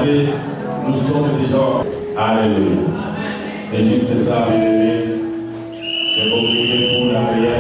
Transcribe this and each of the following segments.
réalisé, nous sommes déjà. Alléluia. C'est juste ça, bien aimé. Je vous prie pour la prière.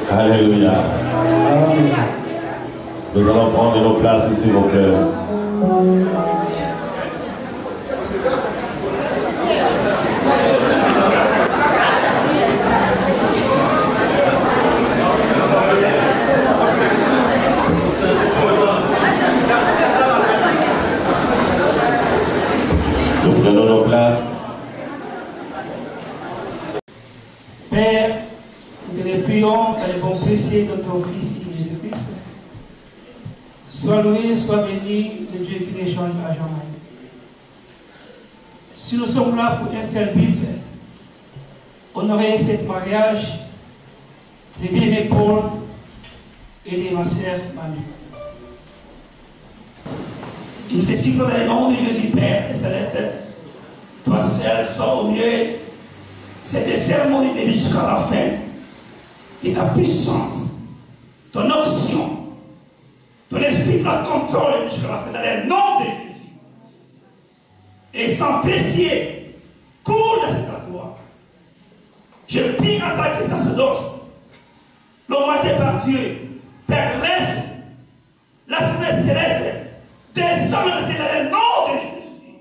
Alléluia. Nous allons prendre nos places ici, mon cœur. Nous prenons nos places. Père, nous te prions par le bon précieux de ton Fils Jésus-Christ. Sois loué, sois béni, le Dieu qui ne change à jamais. Si nous sommes là pour un seul but, honorer ce mariage de bien-aimé Paul et de ma sœur Manu. Il te siffle dans le nom de Jésus, Père céleste. Toi seul, sois au mieux. Cette cérémonie de jusqu'à la fin. Et ta puissance, ton onction, ton esprit la contrôle jusqu'à la fin. Dans le nom de Jésus. Et sans précier toi. Je prie en tant que sacerdoce, l'hommage par Dieu, Père, laisse l'Assemblée céleste descendre dans le nom de Jésus,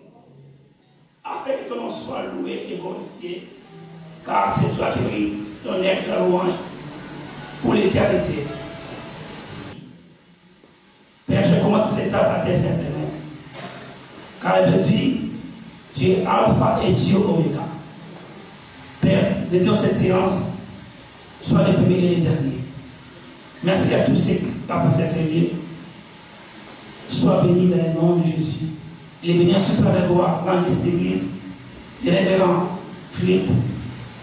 afin que ton nom soit loué et glorifié, car c'est toi qui pries l'honneur et la louange pour l'éternité. Père, je commande cette table à tes saintes mains, car elle me dit, tu es Alpha et tu es Omega. Père, de cette séance, soit le premier et le dernier. Merci à tous ceux qui ont passé ces lieux. Sois béni dans le nom de Jésus. Il est béni en super de gloire dans cette église, les révérends Philippe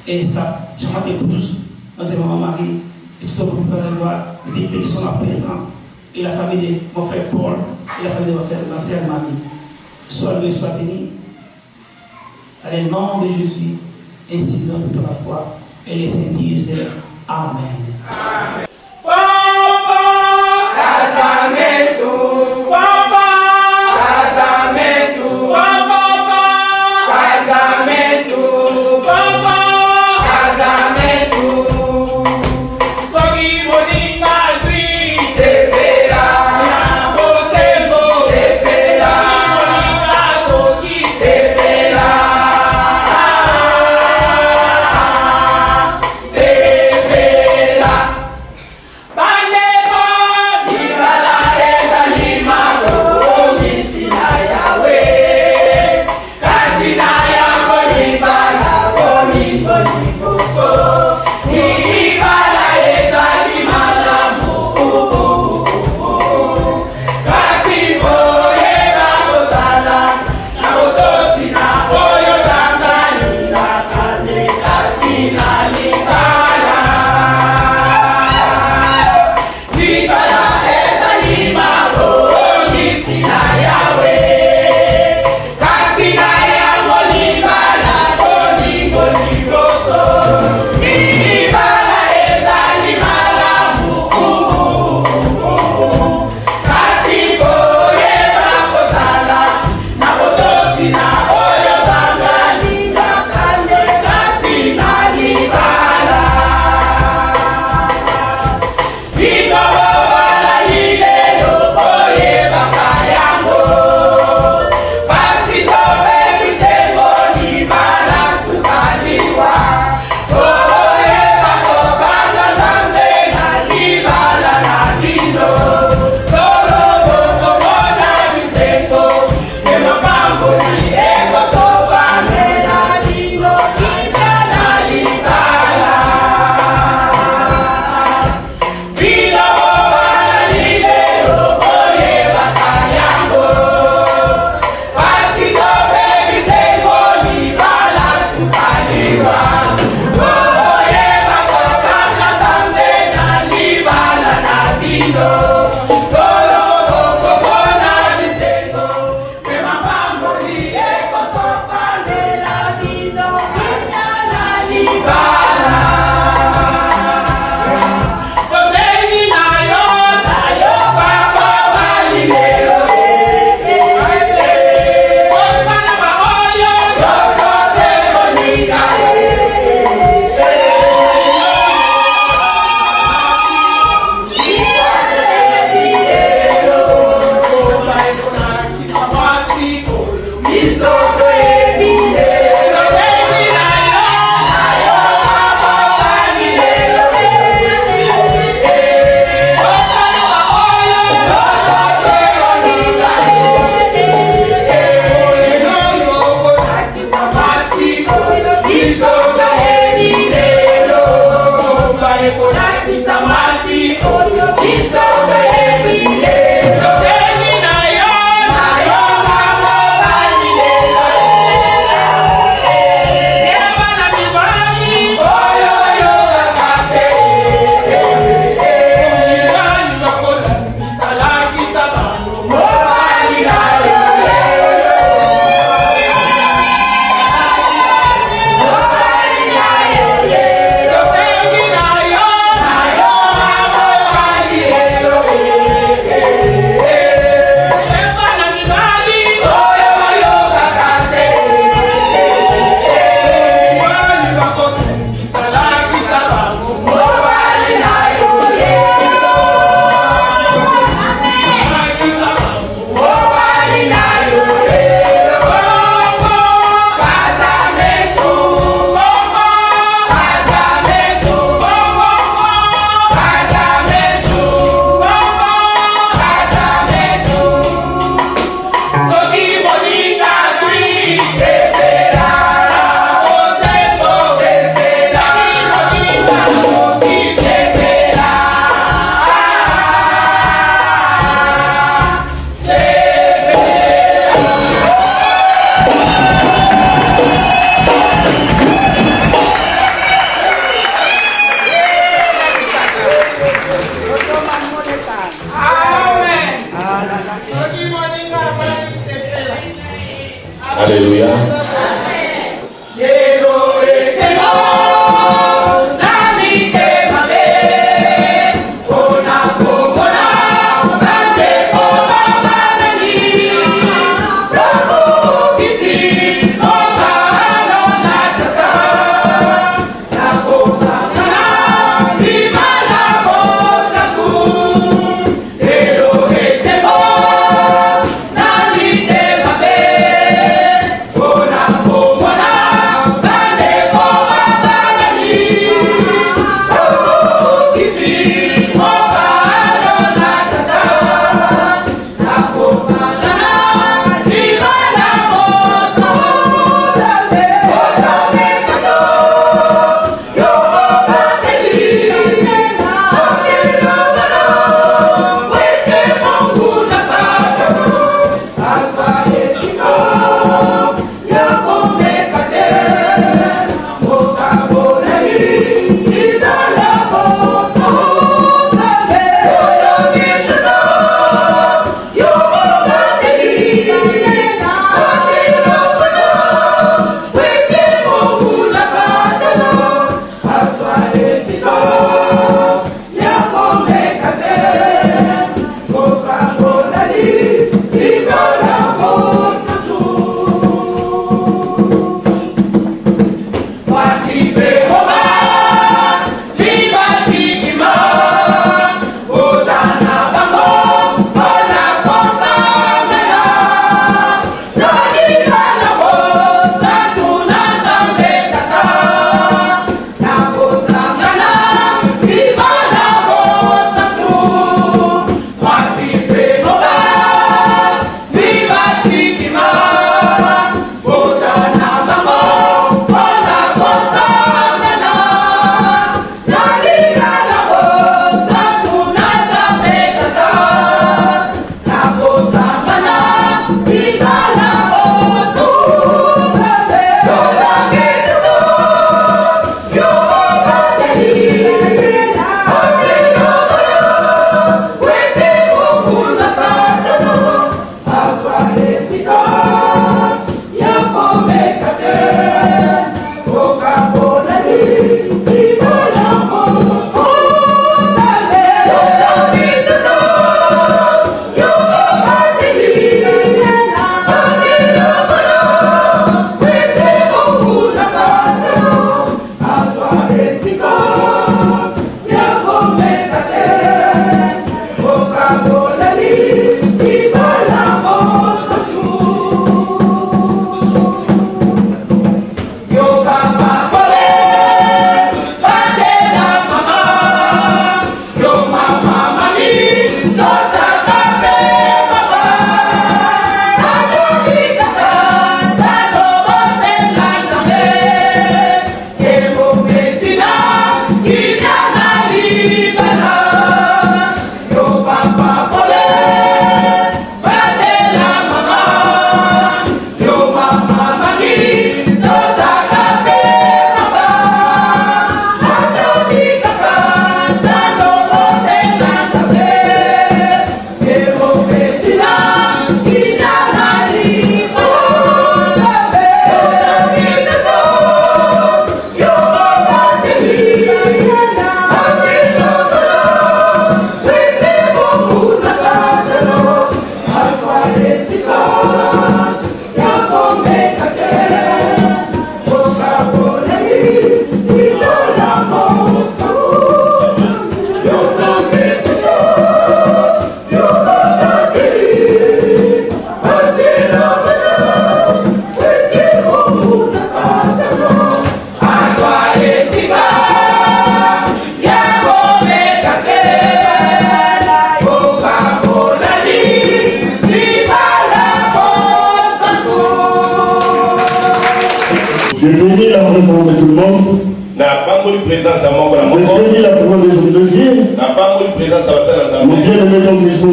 et sa charmante épouse, notre maman Marie, et tout le groupe de gloire, les équipes qui sont là présents, et la famille de mon frère Paul, et la famille de ma sœur Marie. Sois loué, sois béni. Dans le nom de Jésus, ainsi dans toute la foi, et les saints disent Amen. Alléluia. Je bénis la présence de tout le monde. Na bangoli présence à mon Je bénis la présence des hommes de Dieu. Na bangoli présence à Wasala Mon Dieu, les gens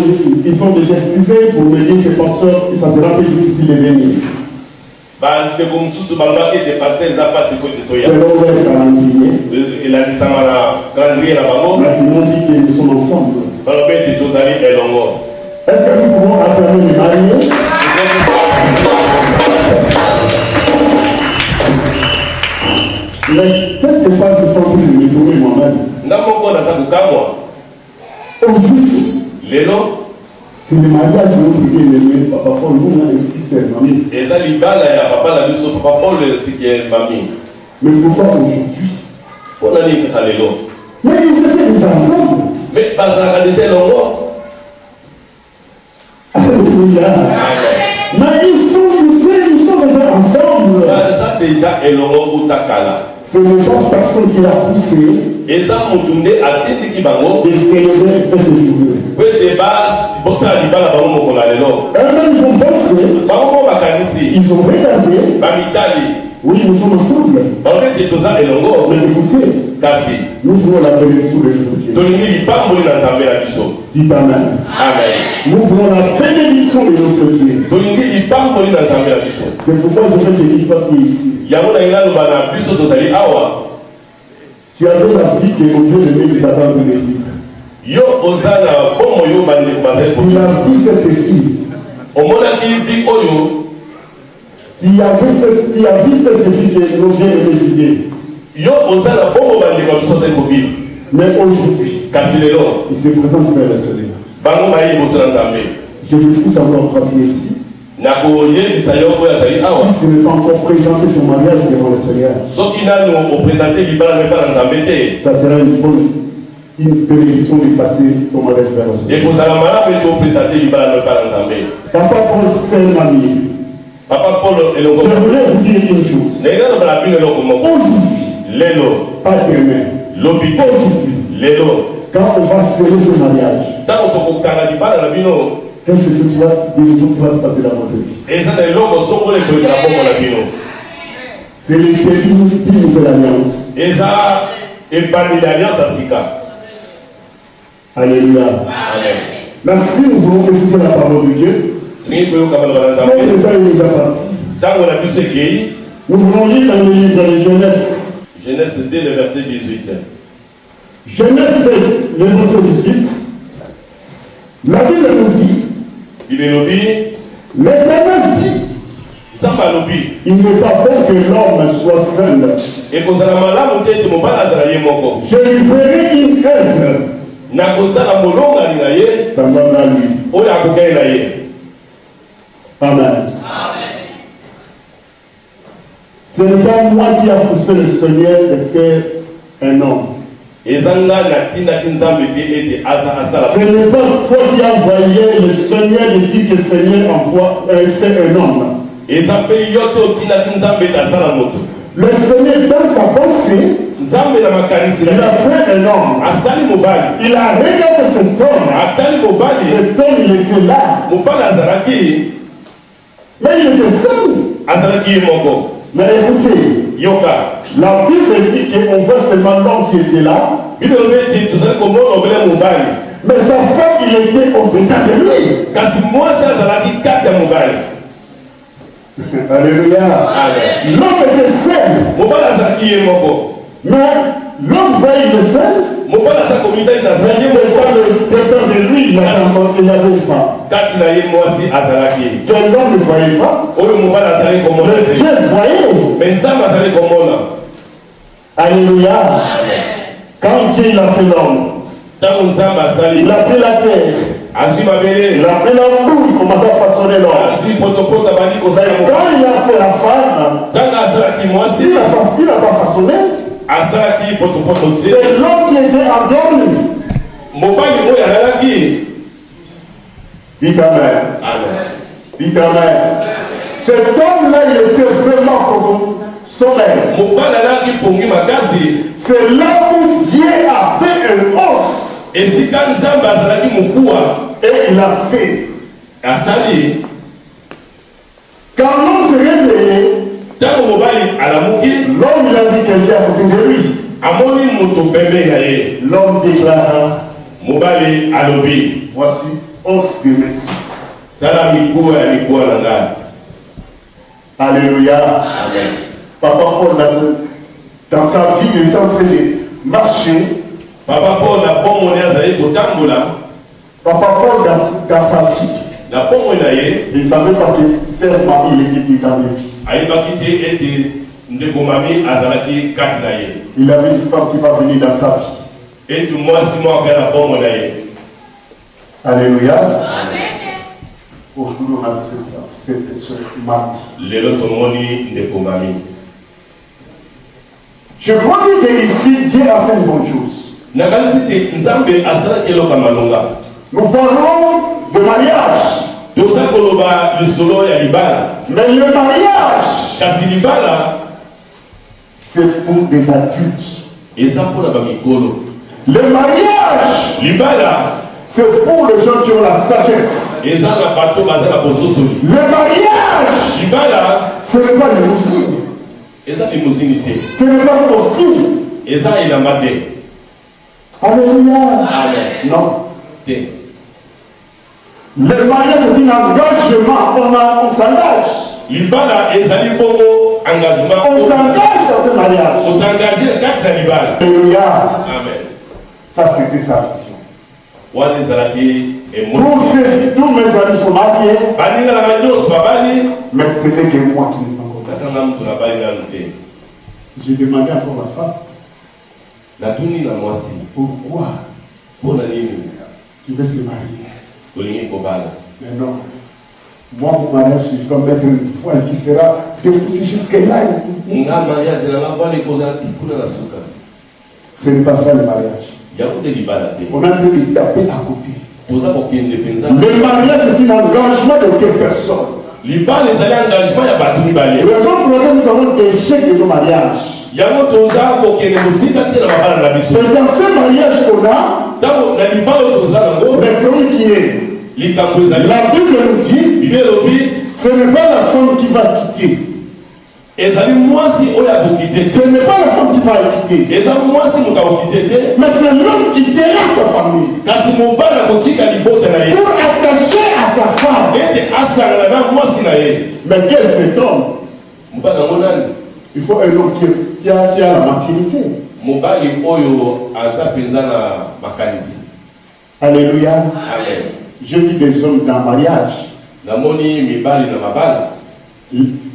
ils sont déjà excusés pour me dire que pasteur, ça sera plus difficile de venir. C'est Selon leur calendrier. Il a dit ça dans calendrier là-bas. Ils m'ont dit que nous sommes ensemble. Est-ce que nous pouvons affirmer les mariés? Mais quelque part, je sens que je me trouvais moi-même. Aujourd'hui, c'est le mariage de notre bien-aimé, Papa Paul, nous on a les 6 sœurs, mamie. Mais pourquoi aujourd'hui? Mais ils étaient déjà ensemble. Alléluia. Mais ils sont déjà ensemble. Ce n'est pas personne qui l'a poussé de célébrer cette journée. Eux-mêmes ils ont pensé, ils ont regardé. Oui, nous sommes ensemble. Mais écoutez, nous voulons la bénédiction de notre Dieu. Dites Amen. Nous voulons la bénédiction de notre Dieu. C'est pourquoi je vais te dire, toi qui es ici. Tu avais la vie que mon Dieu aimé de t'attendre de vivre. Tu as vu cette fille. Tu as vu cette fille que nos bien aimés vivaient. Mais aujourd'hui, il se présente vers le Seigneur. Je veux tout savoir quand tu es ici. Si tu n'es pas encore présenté ton mariage devant le Seigneur, ça sera une bénédiction de passer ton mariage vers le Seigneur. Papa Paul, c'est mamie. Je voulais vous dire une chose. Aujourd'hui, pas demain, aujourd'hui, quand on va sceller ce mariage, qu'est-ce que tu dois se passer dans votre vie? C'est le début d'une nouvelle alliance. Alléluia. Merci, nous voulons écouter la parole de Dieu. Notre temps est déjà parti. Nous voulons lire dans le livre de Genèse. Genèse 2, le verset 18. Genèse 2, le verset 18. La Bible nous dit, l'Éternel dit, il n'est pas bon que l'homme soit seul. Je lui ferai une œuvre semblable à lui. Amen. Ce n'est pas moi qui a poussé le Seigneur de faire un homme. Ce n'est pas toi qui as envoyé le Seigneur de dire que le Seigneur envoie fait un homme. Le Seigneur dans sa pensée, il a fait un homme. Il a regardé cet homme. Cet homme, il était là. Mais il était seul. Mais écoutez, la Bible dit qu'on voit seulement l'homme qui était là. Mais sa femme, il était au-delà de lui. Alléluia. L'homme était seul. Mais l'homme veille le seul. Mais il n'est pas le temps de lui, il avait une femme. Que l'homme ne voyait pas. Mais Dieu voyait. Alléluia. Quand Dieu a fait l'homme, il a pris la terre. Il a pris la boue, il commence à façonner l'homme. Mais quand il a fait la femme, il n'a pas façonné. C'est l'homme qui était endormi. Dites Amen. Dites Amen. Cet homme-là, il était vraiment profond. Sommeil. C'est là où Dieu a fait un os. Et il a fait. Quand l'homme s'est réveillé, l'homme il a vu quelqu'un à côté de lui. L'homme déclara, voici os de Messie. Alléluia. Amen. Papa Paul, dans sa vie, il était en train de marcher. Papa Paul, dans sa vie, il ne savait pas que seulement il était dans lui. Il avait une femme qui va venir dans sa vie. Alléluia. Amen. Aujourd'hui, on a vu cette Marie. Je crois que ici, Dieu a fait une bonne chose. Nous parlons de mariage. Mais le mariage, c'est pour des adultes. Le mariage, c'est pour les gens qui ont la sagesse. Le mariage, ce n'est pas limousine. Ce n'est pas possible. Alléluia. Non. Le mariage, c'est un engagement. On s'engage. On s'engage dans ce mariage. Alléluia. Ça, c'était sa vision. Tous mes amis sont mariés. Mais c'était que moi qui n'ai pas compris. J'ai demandé encore ma femme. Pourquoi tu veux se marier? Mais non. Moi, mon mariage, je dois mettre une foile qui sera dépoussée jusque-là. Ce n'est pas ça le mariage. On a en train de taper à côté. Le mariage, c'est un engagement de quelle personne? Raison pour laquelle nous avons échec de nos mariages. Et dans ce mariage qu'on a, le premier qui est, la Bible nous dit, ce n'est pas la femme qui va quitter. Ce n'est pas la femme qui va quitter. Mais c'est l'homme qui terra sa famille. Pour attacher à sa femme. Mais quel est cet homme? Il faut un homme qui a la maturité. Alléluia. J'ai vu des hommes dans le mariage.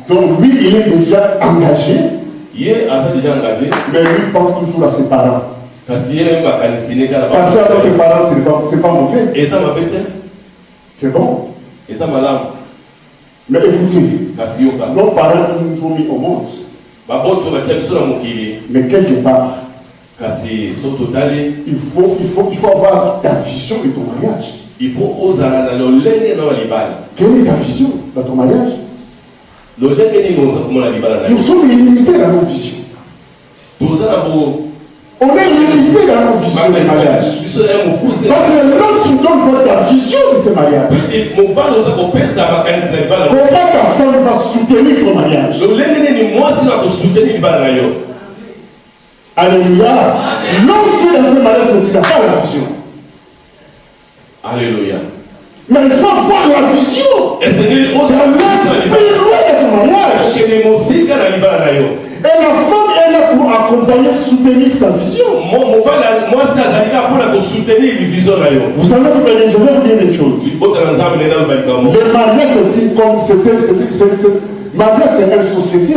Donc lui, il est déjà engagé. Mais lui pense toujours à ses parents. Passer à notre parents, c'est pas mauvais. C'est bon. Mais écoutez, nos parents nous ont mis au monde. Mais quelque part, il faut avoir ta vision de ton mariage. Quelle est ta vision dans ton mariage? Nous sommes limités dans nos visions. On est limité dans nos visions de mariage. Parce que l'homme qui donne pas ta vision de ce mariage. Comment ta femme va soutenir ton mariage? Alléluia. L'homme qui est dans ce mariage ne tient pas la vision. Alléluia. Mais il faut avoir la vision. Et c'est loin de ton mariage. Et la femme est là pour accompagner, soutenir ta vision. Vous savez, je vais vous dire une chose. Le mariage, c'est comme mariage, c'est une société.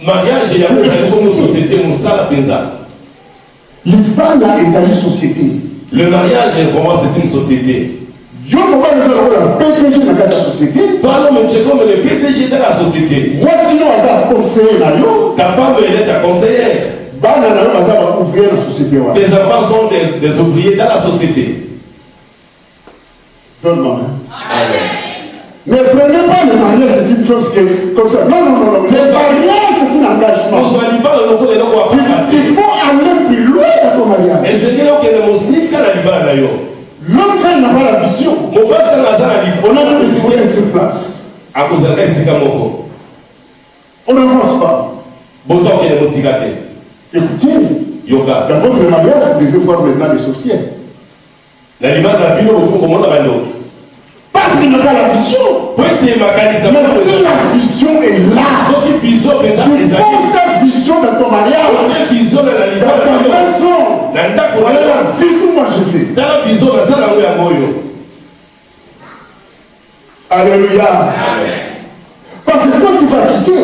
Mariage, il y a une société, société. Le mariage, comment c'est une société? Je ne peux pas le faire le PDG dans la société. C'est comme le PDG de la société. Moi, sinon, on va conseiller. Ta femme, elle est ta conseillère. Tes enfants sont des ouvriers dans la société. Donne-moi. Amen. Ne prenez pas le mariage, c'est une chose qui est comme ça. Non. Le mariage, c'est un engagement. Il faut aller plus loin dans ton mariage. L'homme qui n'a pas la vision, on a même figuré sur place. On n'avance pas. Écoutez, dans votre mariage, vous devez voir maintenant les sorcières. Parce qu'il n'a pas la vision. Mais si la vision est là, tu poses ta vision dans ton mariage, dans ta maison. Voilà la vision moi je fais. Alléluia. Parce que toi tu vas quitter.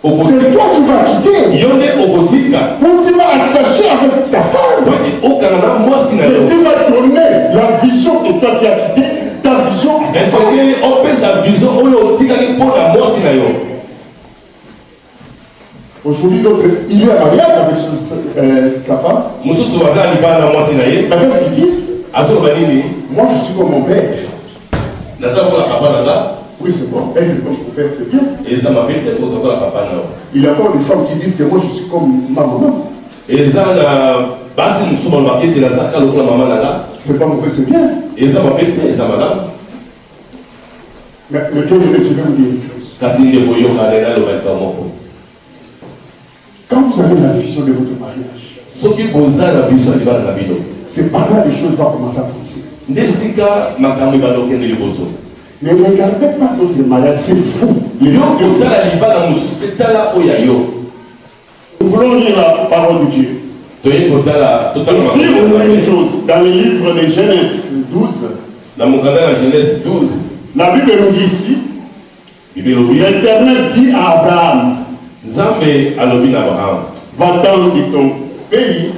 C'est toi qui vas quitter. Ou tu vas attacher avec ta femme. Et tu vas donner la vision que toi tu as quittée, ta vision à ta femme. Aujourd'hui, donc, il est marié avec sa femme. Mais qu'est-ce qu'il dit? Moi, je suis comme mon père. Oui, c'est bon. Elle est comme mon père, c'est bien. Il y a encore des femmes qui disent que moi, je suis comme ma maman. C'est pas mauvais, c'est bien. Mais je vais vous dire une chose. Quand vous avez la vision de votre mariage, c'est par là que les choses vont commencer à passer. Ne regardez pas notre mariage, c'est fou. Nous voulons lire la parole de Dieu. Ici, on a une chose. Dans le livre de Genèse 12, la Bible nous dit ici, l'Éternel dit à Abraham, va-t'en de ton pays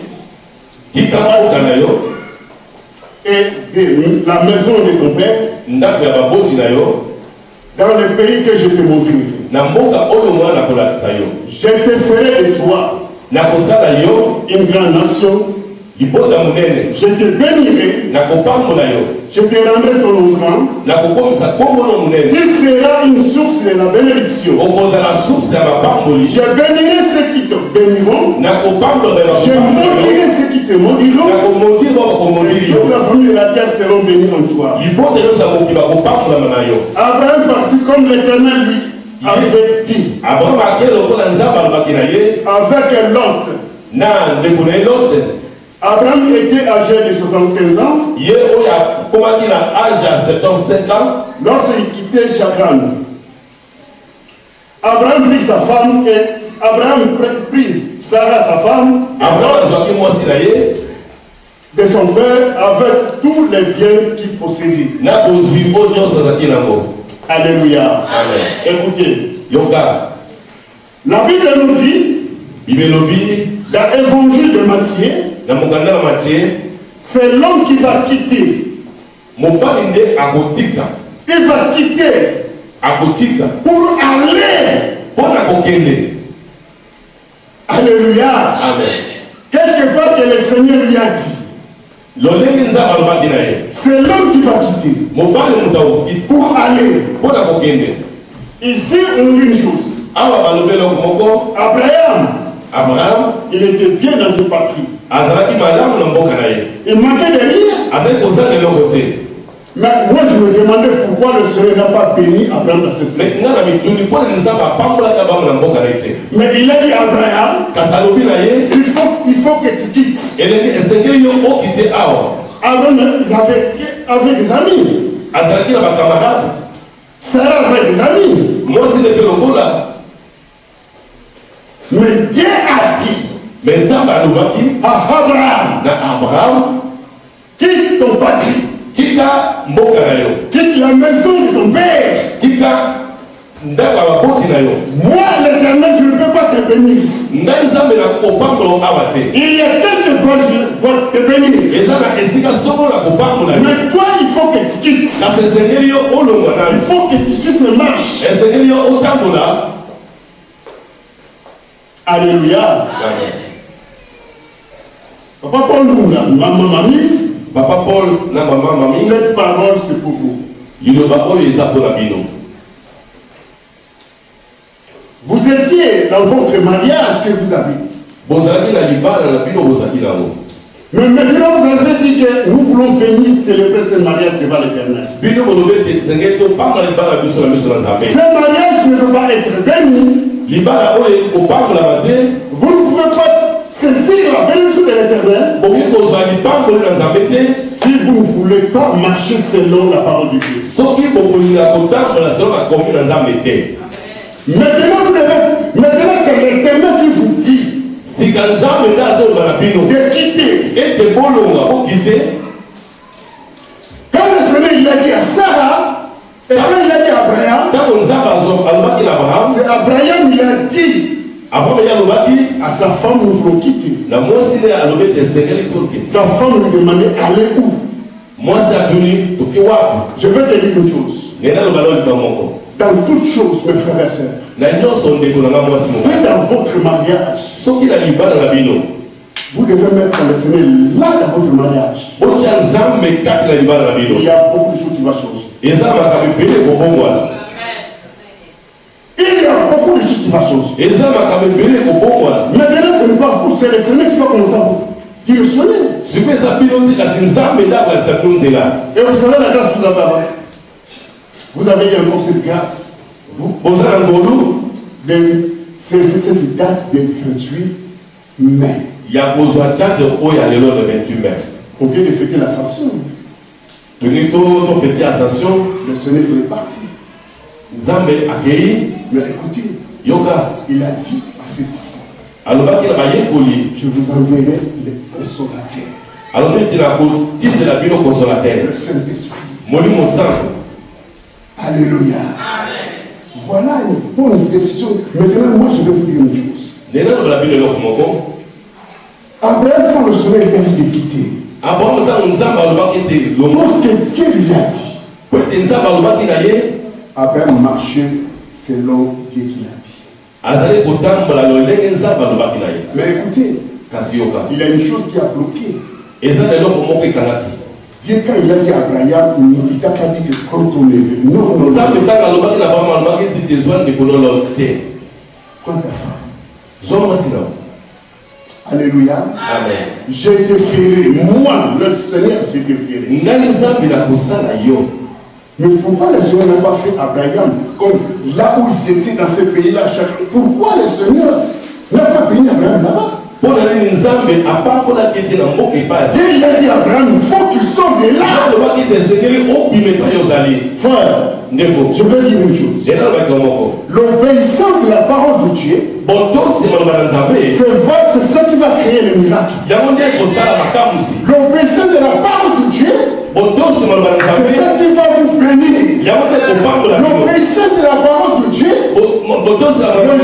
et de la maison de ton père dans le pays que je te montrerai. Je te ferai de toi une grande nation. Je te bénirai. Je te rendrai ton nom grand. Tu seras une source de la bénédiction. Je bénirai ceux qui te béniront. Je maudirai ceux qui te maudiront. Et toute la famille de la terre seront bénis en toi. Abraham partit comme l'Éternel lui avait dit. Avec Lot. Abraham était âgé de 75 ans. Lorsqu'il quittait Chagran. Abraham prit sa femme et Abraham prit Sarah sa femme de son frère avec tous les biens qu'il possédait. Alléluia. Amen. Écoutez. La Bible nous dit dans l'évangile de Matthieu, c'est l'homme qui va quitter. Il va quitter pour aller. Alléluia. Amen. Quelque part que le Seigneur lui a dit. C'est l'homme qui va quitter pour aller. Ici, on dit une chose. Abraham, il était bien dans sa patrie. Il manquait de rien. Mais moi, je me demandais pourquoi le Seigneur n'a pas béni Abraham dans cette vie. Mais il a dit à Abraham, il faut que tu quittes. Abraham avait des amis. Sarah avait des amis. Mais Dieu a dit à Abraham, quitte ton patrie. Quitte la maison de ton père. Moi, l'Éternel, je ne peux pas te bénir ici. Il y a quelque chose je vais te bénir. Mais toi, il faut que tu quittes. Il faut que tu suives cette marche. Alléluia. Papa Paul, maman, cette parole, c'est pour vous. Vous étiez dans votre mariage que vous avez. Mais maintenant, vous avez dit que nous voulons venir célébrer ce mariage devant l'Éternel. Ce mariage ne peut pas être béni. Vous ne pouvez pas saisir la bénédiction de l'Éternel si vous ne voulez pas marcher selon la parole de Dieu. Maintenant, c'est l'Éternel qui vous dit de quitter. Quand le Seigneur il a dit à Sarah, et quand il a dit à Abraham, Abraham. C'est Abraham, il a dit à sa femme, nous voulons quitter. Sa femme lui demandait aller où? Je vais te dire une chose. Dans toutes choses, mes frères et sœurs, c'est dans votre mariage. Vous devez mettre le Seigneur là dans votre mariage. Il y a beaucoup de choses qui vont changer. Il y a beaucoup de choses qui vont changer. Maintenant, ce n'est pas vous, c'est le Seigneur qui va commencer à vous directionner. Et vous savez la grâce que vous avez avant. Vous avez eu encore cette grâce. De saisir cette date du 28 mai. On vient de fêter l'ascension. Le Seigneur est parti. Mais écoutez, il a dit à ses disciples, je vous enverrai les consolateurs. Le Saint-Esprit. Alléluia. Voilà une bonne décision. Maintenant, moi, je vais vous dire une chose. Abraham, quand le Seigneur lui a dit de quitter, lorsque Dieu lui a dit, Abraham marchait selon Dieu qui l'a dit. Mais écoutez, il y a une chose qui a bloqué. Dieu, quand il a dit à Abraham, il t'a pas dit que quand on est venu. Non, non, non. Quand ta femme. Alléluia. Amen. J'ai été ferré. Moi, le Seigneur, j'ai été ferré. Mais pourquoi le Seigneur n'a pas fait Abraham comme là où ils étaient dans ce pays-là? Pourquoi le Seigneur n'a pas béni Abraham là-bas? Dieu il a dit à Abraham, il faut qu'il sorte de là. Frère, je veux dire une chose. L'obéissance de la parole de Dieu, c'est ça qui va créer le miracle. L'obéissance de la parole de Dieu, c'est ça qui va vous bénir. L'obéissance de la parole de Dieu, les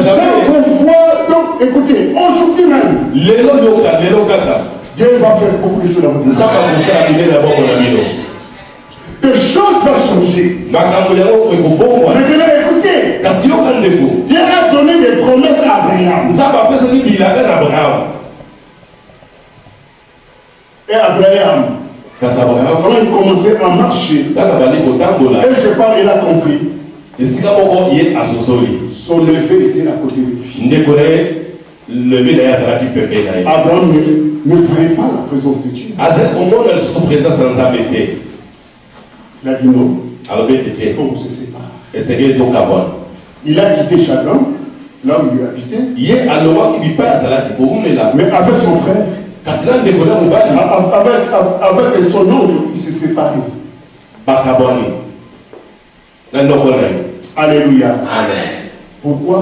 gens vont voir. Donc, écoutez, aujourd'hui même, Dieu va faire beaucoup de choses dans votre vie. Des choses vont changer. Maintenant, écoutez, Dieu a donné des promesses à Abraham. Et Abraham, quand il commençait à marcher, quelque part il a compris. Son effet était à côté de lui. Abraham ne voyait pas la présence de Dieu. Il a dit non. Il faut qu'on se sépare. Il a quitté Chagrin, là où il habitait. Mais avec son frère, avec son oncle, il s'est séparé. Alléluia. Amen. Pourquoi?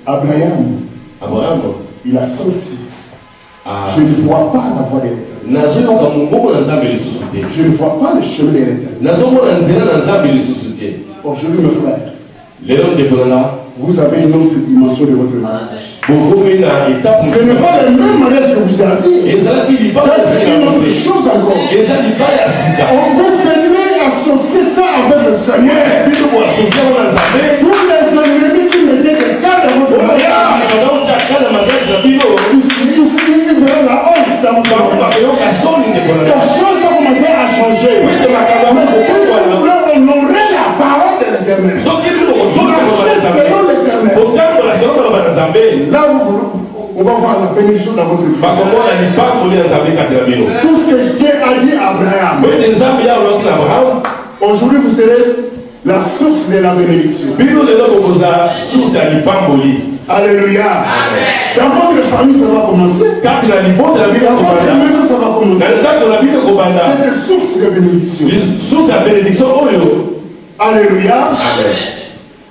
Abraham, il a senti. Je ne vois pas la voie de l'éternel. Je ne vois pas le chemin de l'éternel. Aujourd'hui, mes frères, vous avez une autre dimension de votre mariage. Ce n'est pas le même mariage que vous avez. Ça, c'est une autre chose encore. On peut venir associer ça avec le Seigneur. Tous les ennemis qui mettaient des cas dans votre mariage, ils verront la honte dans votre mariage. Les choses vont commencer à changer. Mais si on aurait la parole de l'éternel, selon l'éternel, là on va voir la bénédiction dans votre vie. Tout ce que Dieu a dit à Abraham, aujourd'hui vous serez la source de la bénédiction. Alléluia. Dans votre famille, ça va commencer. Dans votre maison, ça va commencer. C'est une source de bénédiction. Alléluia.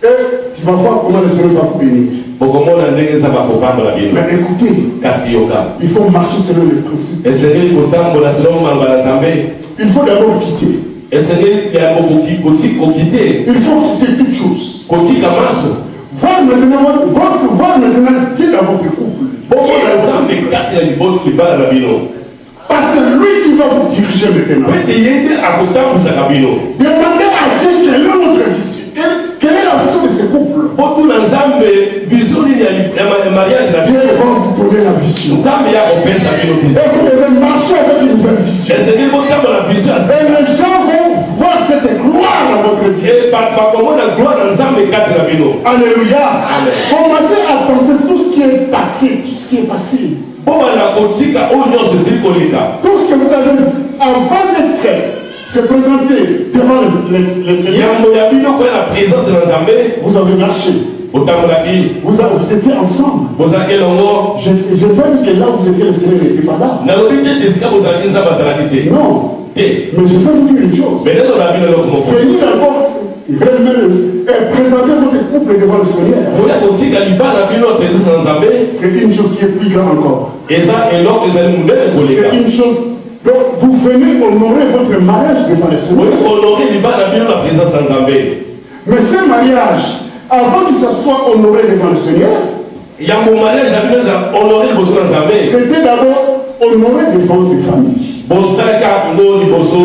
Et tu vas voir comment le Seigneur va vous bénir. Mais écoutez, il faut marcher selon les principes. Il faut d'abord quitter. Il faut quitter toutes choses. kotika maso Voir maintenant Dieu dans votre couple. bongo na nzambe kati ya libala na bino Parce que lui qui va vous diriger maintenant. pete ye nde akotambwisaka bino Demandez à Dieu quelle est notre vision. Quelle est la vision de ce couple. botuna nzambe vision nini ya mariage na Dieu biso va vous donner la vision. nzambe ya kopesa bino Et vision vous devez marcher avec une nouvelle vision. esengeli botambola vision ya Et les gens vont voir cette gloire dans votre vie. e bato bakomona gloire na nzambe kati na bino Alléluia. Amen. Commencez à penser tout ce qui est passé. Tout ce qui est passé. bomana kotika oyo nyonso esili koleka Tout ce que vous avez vu avant d'être se présenter devant le Seigneur. yambo ya bino koya na présence na nzambe Vous avez marché. botambolaki Vous étiez ensemble. bozalaki elongo Je n'ai pas dit que là où vous étiez, le Seigneur n'était pas là. nalobi te esika bozalaki nzambe azalaki te Non. te Mais je vais vous dire une chose. me neno na bino eloko moko Venez d'abord présenter votre couple devant le Seigneur. koya kotika libala na bino na présence na nzambe C'est une chose qui est plus grande encore. eza eloko ezali monene koleka C'est une chose. Donc vous venez honorer votre mariage devant le Seigneur. oyo honore libala na bino na présence na nzambe Mais ce mariage, avant que ça soit honoré devant le Seigneur, yambo mariage na bino eza honore liboso na nzambe c'était d'abord honoré devant les familles. bosalaka ngo liboso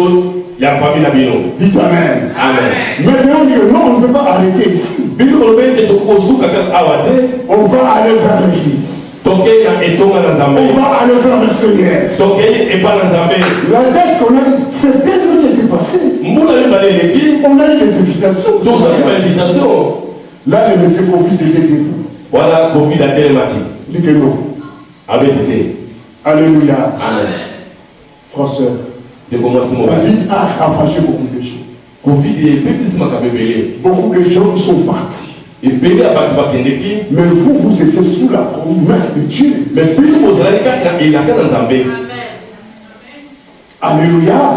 ya famille na bino Dites Amen. amen Maintenant, on dit que non, on ne peut pas arrêter ici. bino kolobeli te tokosuka kaka awa te On va aller vers l'église. tokei na etonga na On nzambe va aller vers le Seigneur. tokei epa na nzambe La dette qu'on a, c'est des années qui étaient passées. mbula mibale eleki On a eu des invitations. tozwaki bainvitation Là, le monsieur Kofi s'était debout. wana covid atelemaki Il dit que non. abeti te Alléluia. amen Frère, sœur, dekomwasi la mobali vie a ravagé beaucoup de gens. covid epepisimaka bebele Beaucoup de gens sont partis. ebele ya bato bakendeki Mais vous, vous étiez sous la promesse de Dieu. me bino bozalaki kati na elaka na nzambe Alléluia.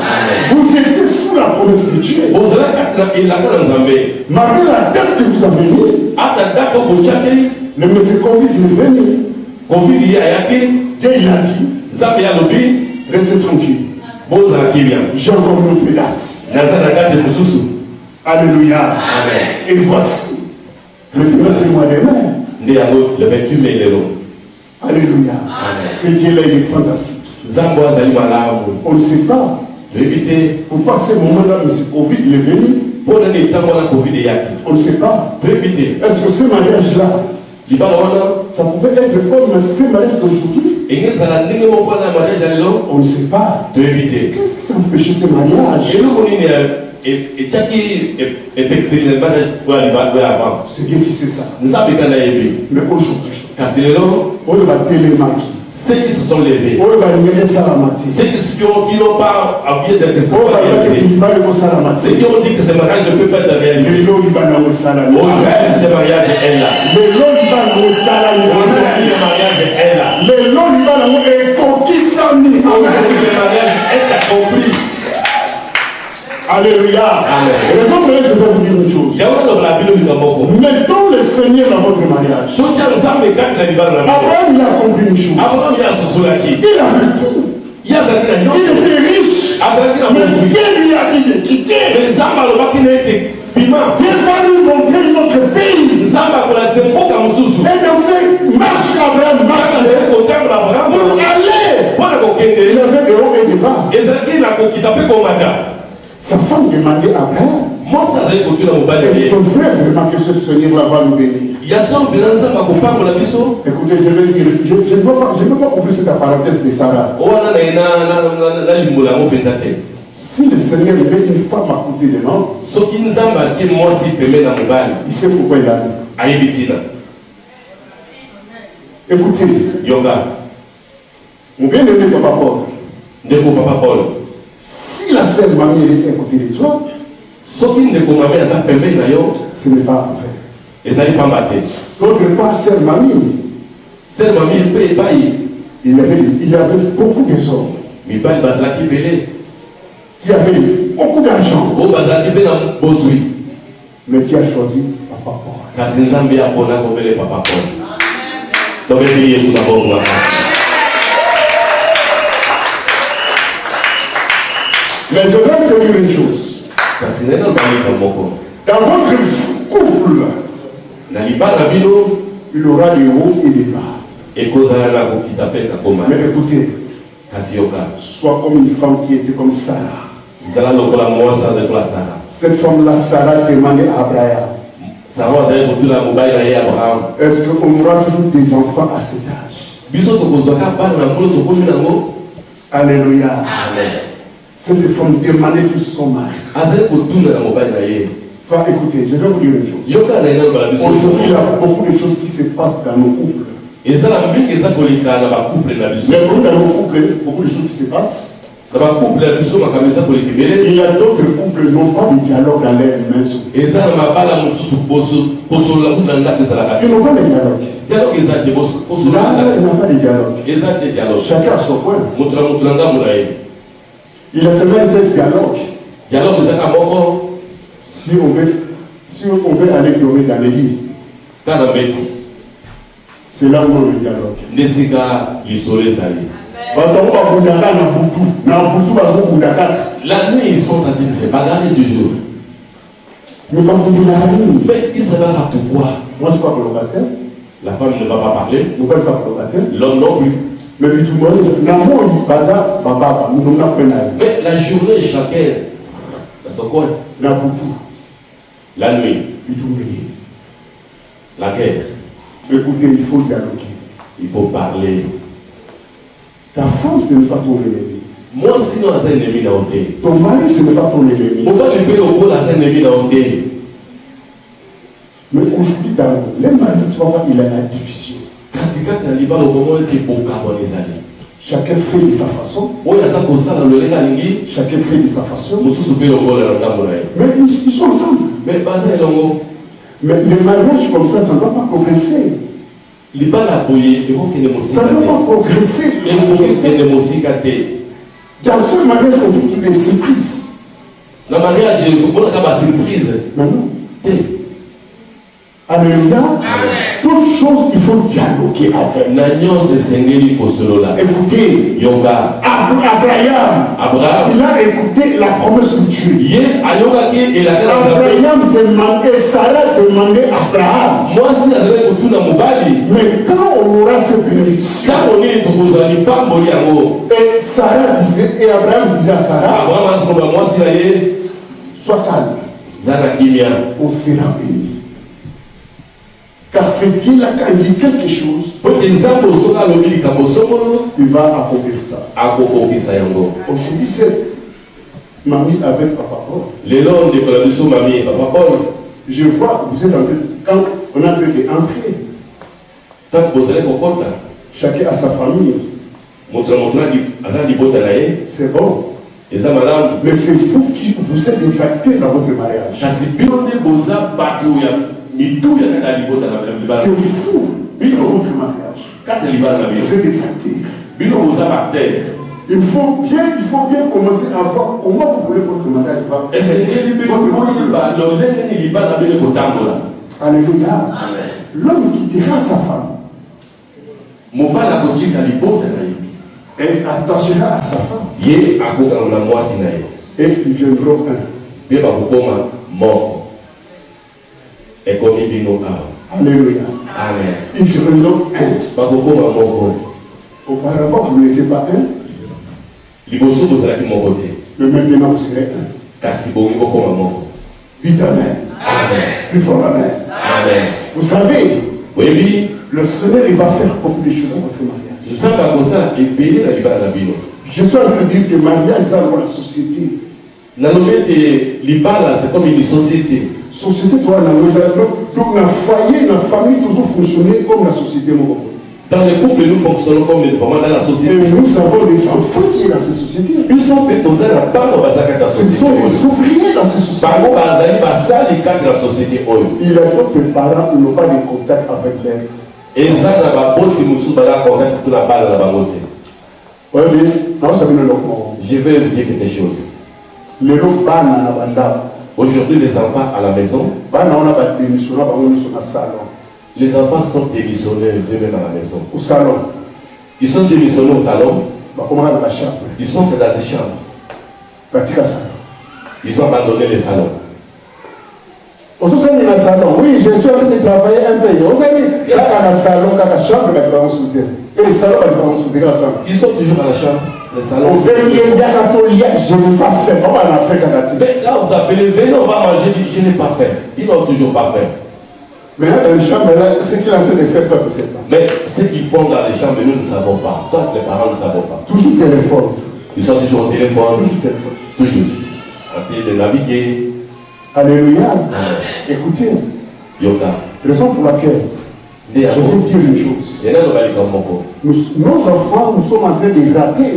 Vous étiez sous la promesse de Dieu. bozalaki kati na elaka na nzambe Malgré la dette que vous avez mis, ata ndako botyaki le monsieur Kofi est venu. covid ye ayaki Dieu il a dit, nzambe yalobi restez tranquille. bozala kimia J'ai encore une autre date. naza na date mosusu Alléluia. amen Et voici. Le Seigneur, c'est moi demain. nde yango le 28 mai lelo Alléluia. Amen. Ce Dieu-là, il est fantastique. nzambe oyo azali malamu On ne sait pas. toyebi te Pourquoi ce moment-là, M. Covid, il est venu? mpo nani ntango wana covid eyaki On ne sait pas. toyebi te Est-ce que ce mariage-là, libala wana ça pouvait être comme ce mariage d'aujourd'hui? enge ezala ndenge moko wana ya mariage ya lelo On ne sait pas. toyebi te Qu'est-ce qui s'empêchait ce mariage? eloko nini etiaki epekiseli na mariage oyo ya avant C'est Dieu qui sait ça. nzambe kanda yebi Mais aujourd'hui, kasi lelo on va télémarquer. ceux qui se sont levés On va mener ça à la matinée. ceux qui n'ont pas appuyé de ce On va mettre mariage qu'il va le ça à la ceux matinée. qui ont dit que ce mariage ne peut pas être réalisé Le lot, il va dans le salon. aujourd'hui ce mariage est là Le lot, il va dans le salon. aujourd'hui le mariage est là Le lot, il va dans le conquis sans ni. aujourd'hui le mariage est accompli. Alléluia. Amen. Raison pour laquelle je vais vous dire une chose. yango lokola bino likamoko Mettons le Seigneur dans votre mariage. totya nzambe kati na libala na bino Abraham, il a compris une chose. abraham ye asosolaki Il avait tout. ye azalaki na Il nyonso était riche. azalaki na Mais mosui Dieu lui a dit de quitter. me nzambe alobaki na ete bima Dieu va lui montrer notre pays. nzambe akolakisa mboka mosusu Et dans cette marche qu'Abraham kaka marche, azali kotambola abraham pour aller, mpo na il kokende avait de haut et de bas. ezalaki na kokita mpe komata Sa femme demandait à Abraham. mwasi azali kotuna mobali Et ye son frère vraiment que ce Seigneur-là va nous bénir. ya solo mpena nzambe akopambola biso Écoutez, je vais dire, je ne veux pas ouvrir cette parenthèse de Sarah. wana na ye nalimbola yango mpenza te Si le Seigneur met une femme à côté de l'homme, soki nzambe atie mwasi pembe na mobali il sait pourquoi il a dit. ayebi ntina Écoutez, yoka mon bien-aimé Papa Paul, ndeko papa paul si la sœur mamie est à côté de toi, soki ndeko mame aza pembe na yo ce n'est pas vrai. ezali pamba te D'autre part, sœur mamie, ser mami mpe epai il y avait beaucoup de hommes mibali bazalaki ebele qui avaient beaucoup d'argent, oyo bazalaki mpe na bozwi mais qui a choisi Papa Paul. kasi nzambe apona kobele papa paul tobeteli yesu na bongo makasi Mais je vais te dire une chose. kasi neno balika moko Dans votre couple, il aura des hauts et des bas. Mais écoutez, sois comme une femme qui était comme Sarah. Cette femme-là, Sarah, demandait à Abraham, est-ce qu'on aura toujours des enfants à cet âge? Alléluia. Amen. Cette femme demandait tout son mari. Enfin, écoutez, je vais vous dire une chose. Aujourd'hui, il y a beaucoup de choses qui se passent dans nos couples. Mais dans nos couples, beaucoup de choses qui se passent. Il y a d'autres couples qui n'ont pas de dialogue dans leur maison. Ils n'ont pas de dialogue. Là, il n'y a pas de dialogue. Chacun a son point. Il y a seulement ce dialogue. Si on veut aller dormir dans l'église, c'est là où on a le dialogue. La nuit, ils sont en train de se bagarrer toujours. Mais ils ne savent pas pourquoi. Moi, je ne suis pas colocataire. La femme ne va pas parler. Mon père n'est pas colocataire. L'homme non plus. Mais la journée, chacun dans son coin. La nuit. La guerre. Écoutez, il faut dialoguer. Il faut parler. Ta femme, ce n'est pas ton ennemi. Moi, sinon, c'est un ennemi dans le ton mari, ce n'est pas ton ennemi. Pourquoi tu peux le rôle à un ennemi dans le Mais aujourd'hui, dans les maris, tu vas voir, il y a la division. Chacun fait de sa façon. Chacun fait de sa façon. Mais ils sont ensemble. Mais les mariages comme ça ne va pas progresser. Ça ne va pas progresser. Dans ce mariage, on trouve des surprises. Dans le mariage, on a des surprises. Non. Alléluia. Toute chose, il faut dialoguer avec. Écoutez, Abraham, il a écouté la promesse de Dieu. Abraham demandait, Sarah demandait à Abraham. Mais quand on aura cette bénédiction, et Sarah disait, et Abraham disait à Sarah, sois calme, on sera béni. Car c'est Dieu là, quand il dit quelque chose, il va accomplir ça. Aujourd'hui, c'est mamie avec papa Paul. Je vois, vous êtes en train, quand on a fait des entrées, chacun a sa famille. C'est bon. Mais c'est vous qui vous êtes des acteurs dans votre mariage. C'est fou dans votre mariage. Vous êtes des acteurs. Il faut bien commencer à voir comment vous voulez votre mariage va. Alléluia. L'homme quittera sa femme. Elle attachera à sa femme. Et ils viendront un. Alléluia. Amen. Ils viendront un. Auparavant, vous n'étiez pas un. Mais maintenant, vous serez un. Dites Amen. Plus fort Amen. Vous savez, le Seigneur, il va faire beaucoup de choses dans votre mariage. Je suis en train de dire que le mariage, c'est dans la société. C'est comme une société. Société, toi, donc, la foyer, la famille, toujours fonctionner comme la société. Dans les couples, nous fonctionnons comme dans la société. Et nous avons des enfants qui sont dans cette société. Ils sont des ouvriers dans cette société. Il y a d'autres parents qui n'ont pas de contact avec leurs. Oui, je vais vous dire quelque chose. Aujourd'hui, les enfants à la maison, les enfants sont démissionnés eux-mêmes à la maison. Au salon. Ils sont démissionnés au salon. Ils sont dans des chambres. Ils ont abandonné les salons. Oui, je suis en train de travailler un peu. Vous savez, là, dans le salon, dans la chambre, les parents souterrains. Et le salon, les parents souterrains, la chambre. Ils sont toujours à la chambre, le salon. Au dernier, il y a je n'ai pas fait. Comment on a fait quand on a mais quand vous appelez, venez, on va manger, je n'ai pas fait. Ils n'ont toujours pas fait. Mais là, dans la chambre, là, ce qu'il est en train de faire, toi, tu ne sais pas. Mais ce qu'ils font dans les chambres, nous ne savons pas. Toi, les parents ne savent pas. Toujours téléphone. Ils sont toujours au téléphone. Toujours téléphone. Toujours. En train de naviguer. Alléluia. Amen. Écoutez. Yoga. Raison pour laquelle je vais dire une chose. Nos enfants, nous sommes en train de rater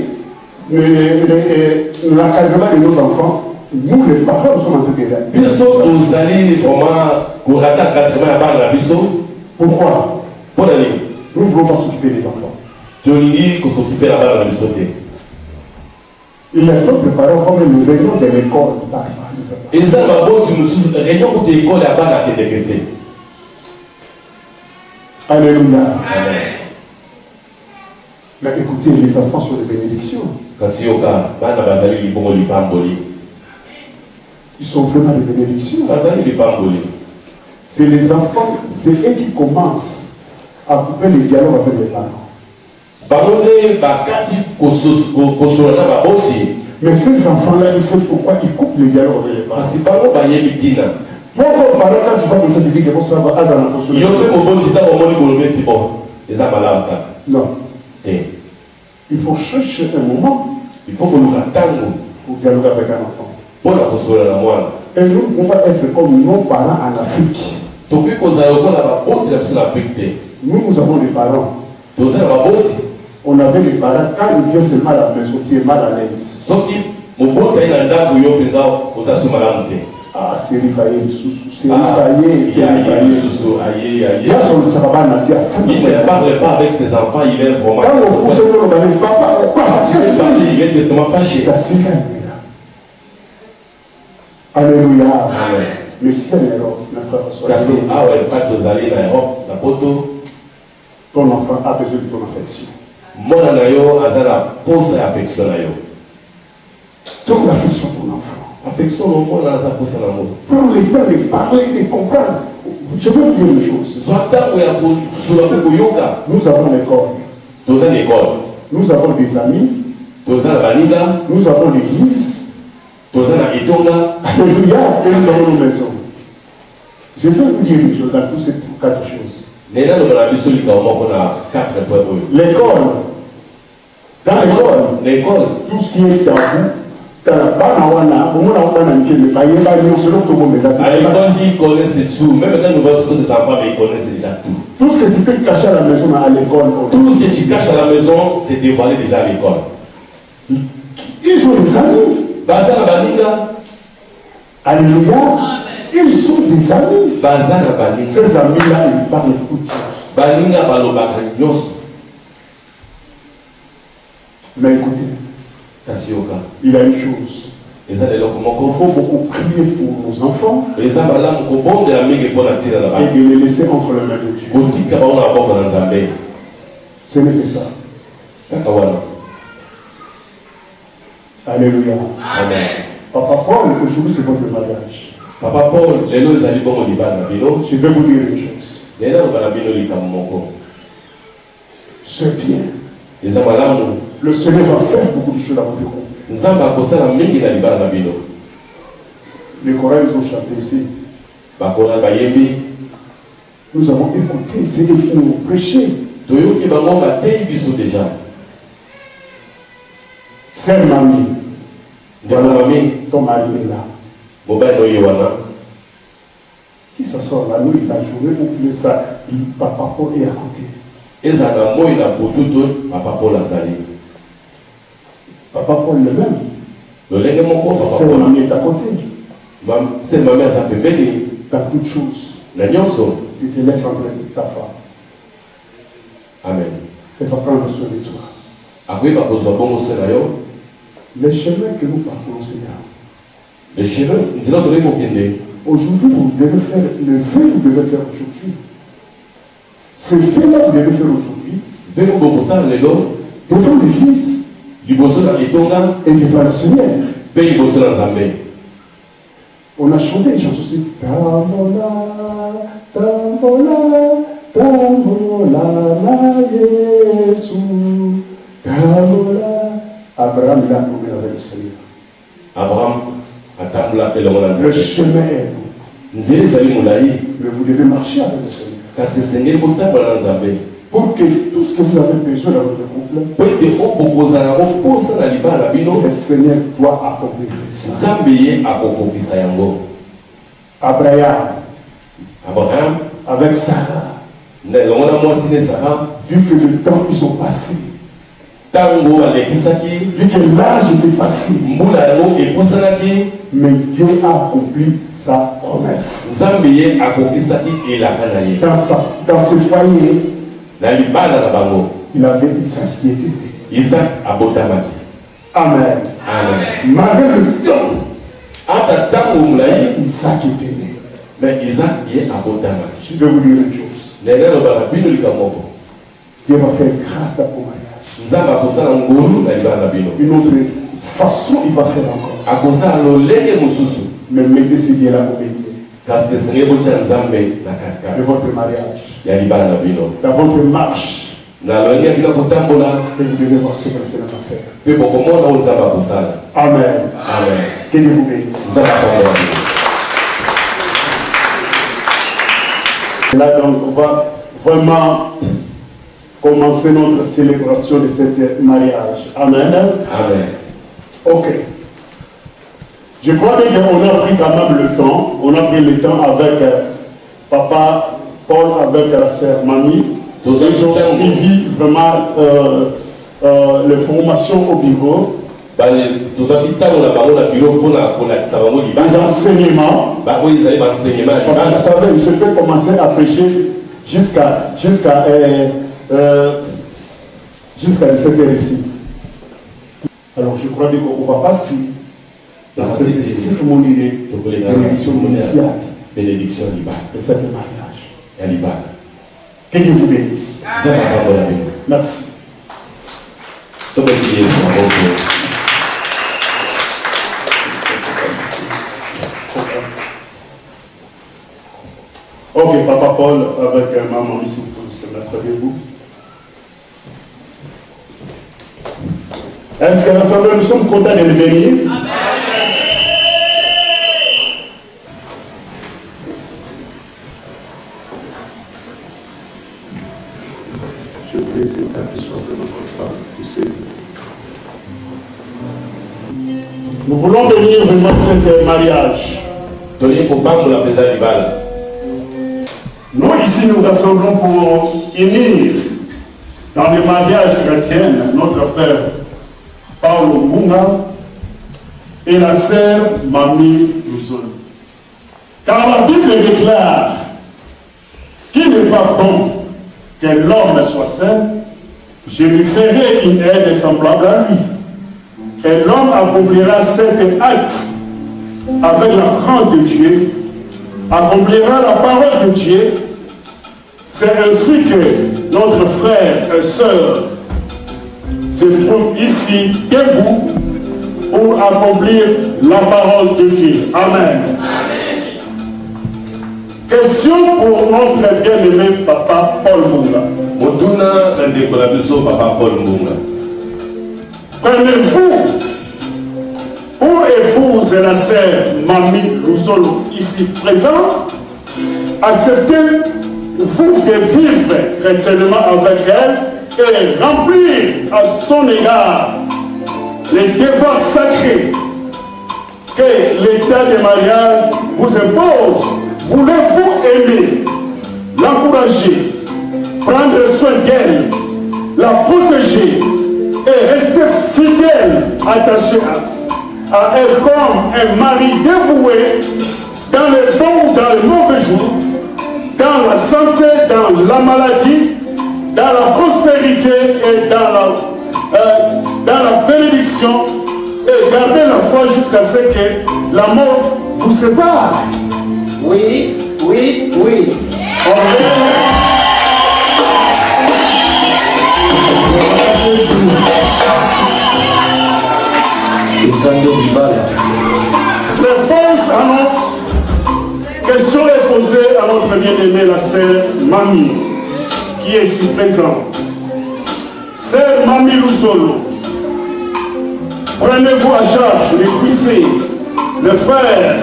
l'encadrement de nos enfants. Nous, les parents, nous sommes en train de rater. Pourquoi? Nous ne voulons pas s'occuper des enfants. Il est d'autres parents font même une réunion de l'école. Alléluia. Amen. Mais écoutez, les enfants sont des bénédictions. Ils sont vraiment des bénédictions. C'est les enfants, c'est eux qui commencent à couper les dialogues avec les parents. Mais ces enfants-là, ils savent pourquoi ils coupent les dialogues avec les parents. Pourquoi quand tu vois comme ça, tu dis que bonsoir, non. Il faut chercher un moment. Il faut que nous attendons pour dialoguer avec un enfant. Et nous pouvons être comme nos parents en Afrique. Nous avons des parents. On avait des parents, quand ils viennent seulement à la maison, tu es mal à l'aise. Ah, c'est rifaillé, c'est rifaillé, c'est rifaillé. Là, on ne sera pas natif. Il ne parle pas avec ses enfants, il est vraiment. Quand on pousse le nom, on papa, il est directement fâché. Alléluia. Amen. Le ciel est l'Europe, mes frères. Ton enfant a besoin de ton affection. Ton affection pour l'enfant. Prends le temps de parler, de comprendre. Je veux dire une chose. Nous avons l'école. Nous avons des amis. Nous avons l'église. Alléluia. Et nous avons nos maisons. Je veux vous dire une chose dans toutes ces quatre choses. L'école. Dans l'école, tout ce qui est tabou. À l'école, ils connaissent tout. Même quand nous voyons des enfants, ils connaissent déjà tout. Tout ce que tu peux cacher à la maison, à l'école. Tout ce que tu caches à la maison, c'est dévoilé déjà à l'école. Ils sont des amis. Alléluia. Ils sont des amis. Ces amis-là, ils parlent de toutes choses. Mais écoutez. Il a une chose. Il faut beaucoup prier pour nos enfants et de les laisser entre les mains de Dieu. Ce n'est que ça. Alléluia. Amen. Papa Paul, aujourd'hui c'est votre mariage. Papa Paul, je vais vous dire une chose. C'est bien. Le Seigneur va faire beaucoup de choses dans votre couple. Les chorales ils ont chanté ici. Nous avons écouté, c'est eux qui nous ont prêché. Sœur mamie, voilà ton mari est là. Qui s'assoit la nuit, la journée, ou ça, papa Paul est à côté. Papa Paul le même. Sœur mamie est à côté. Dans toutes choses. Tu te laisses entrer de ta femme. Amen. Elle va prendre soin de toi. Les chemins que nous parcourons, Seigneur. Aujourd'hui, vous devez faire le fait que vous devez faire aujourd'hui. Ce fait-là, vous devez faire aujourd'hui. Devant l'église. Et devant le Seigneur. On a chanté une chanson aussi. Tambola, tambola, tambola, na Yesu. Tambola. Abraham, il a promis avec le Seigneur. Abraham a tambola et le monde. Le chemin est long. Mais vous devez marcher avec le Seigneur. Pour que tout ce que vous avez besoin dans votre couple, le Seigneur doit accomplir ça. Abraham, avec Sarah, vu que le temps ils ont passé, vu que l'âge était passé, mais Dieu a accompli sa promesse. Dans ce foyer, il avait Isaac qui était né. Amen. Malgré le temps, Isaac était né. Mais Isaac est abondamment. Je vais vous dire une chose. Dieu va faire grâce dans vos mariages. Une autre façon, il va faire encore. Mais mettez ce bien-là au béni. De votre mariage. Dans votre marche. Et vous devez voir ce que le Seigneur va faire. Amen. Que Dieu vous bénisse. Là, donc, on va vraiment commencer notre célébration de ce mariage. Amen. Ok. Je crois bien qu'on a pris quand même le temps. On a pris le temps avec Papa Paul, avec la sœur Mamie. Ils ont suivi vraiment les formations au bureau. Les enseignements. Parce que vous savez, je peux commencer à prêcher jusqu'à 17h ici. Alors je crois qu'on ne va pas suivre dans cette cérémonie de bénédiction initiale de cette mariage. Que Dieu vous bénisse. Merci. Ok, Papa Paul, avec maman ici, pour se mettre debout. Est-ce que l'ensemble, nous sommes contents de le bénir? Je prie, Seigneur, que ce soit vraiment comme ça, tu sais. Nous voulons bénir vraiment ce mariage. Nous ici nous rassemblons pour unir dans les mariages chrétiens notre frère Paulo Mbunga et la sœur Mamie Rousseau. Car la Bible déclare qu'il n'est pas bon que l'homme soit seul, je lui ferai une aide semblable à lui. Et l'homme accomplira cet acte avec la crainte de Dieu, accomplira la parole de Dieu. C'est ainsi que notre frère et sœur se trouvent ici debout pour accomplir la parole de Dieu. Amen. Question pour notre bien-aimé Papa Paul Mbunga. Prenez-vous pour épouse la sœur Mamie Rousseau ici présente, acceptez-vous de vivre chrétiennement avec elle et remplir à son égard les devoirs sacrés que l'état de mariage vous impose? Voulez-vous aimer, l'encourager, prendre soin d'elle, la protéger et rester fidèle, attaché à elle comme un mari dévoué dans les bons ou dans les mauvais jours, dans la santé, dans la maladie, dans la prospérité et dans la bénédiction, et garder la foi jusqu'à ce que la mort vous sépare? Oui. Réponse à notre proposer à notre bien-aimée, la sœur Mami, qui est ici présente. Sœur Mami Lusolo, prenez-vous à charge les cuissés, le frère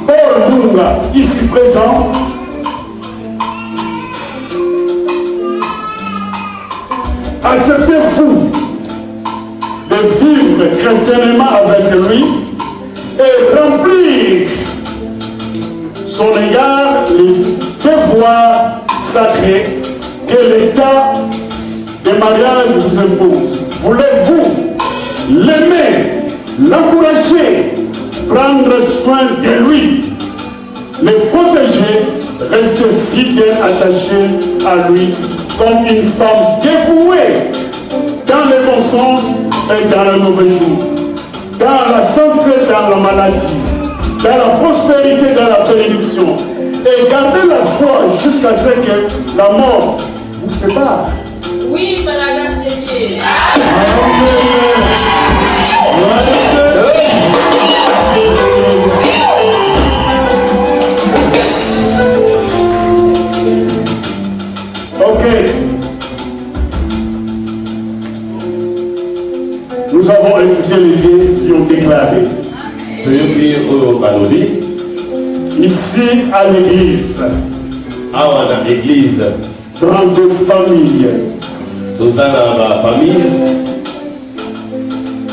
Paul Munga, ici présent. Acceptez-vous de vivre chrétiennement avec lui et remplir son égard les devoirs sacrés que l'état de mariage vous impose. Voulez-vous l'aimer, l'encourager, prendre soin de lui, le protéger, rester fidèle, attaché à lui comme une femme dévouée dans le bon sens et dans le mauvais jour, dans la santé, dans la maladie, dans la prospérité, dans la bénédiction, et garder la foi jusqu'à ce que la mort vous sépare. Oui, par la grâce de Dieu. Ok. Nous avons écouté les liens qui ont déclaré. Ici à l'église, 32 familles.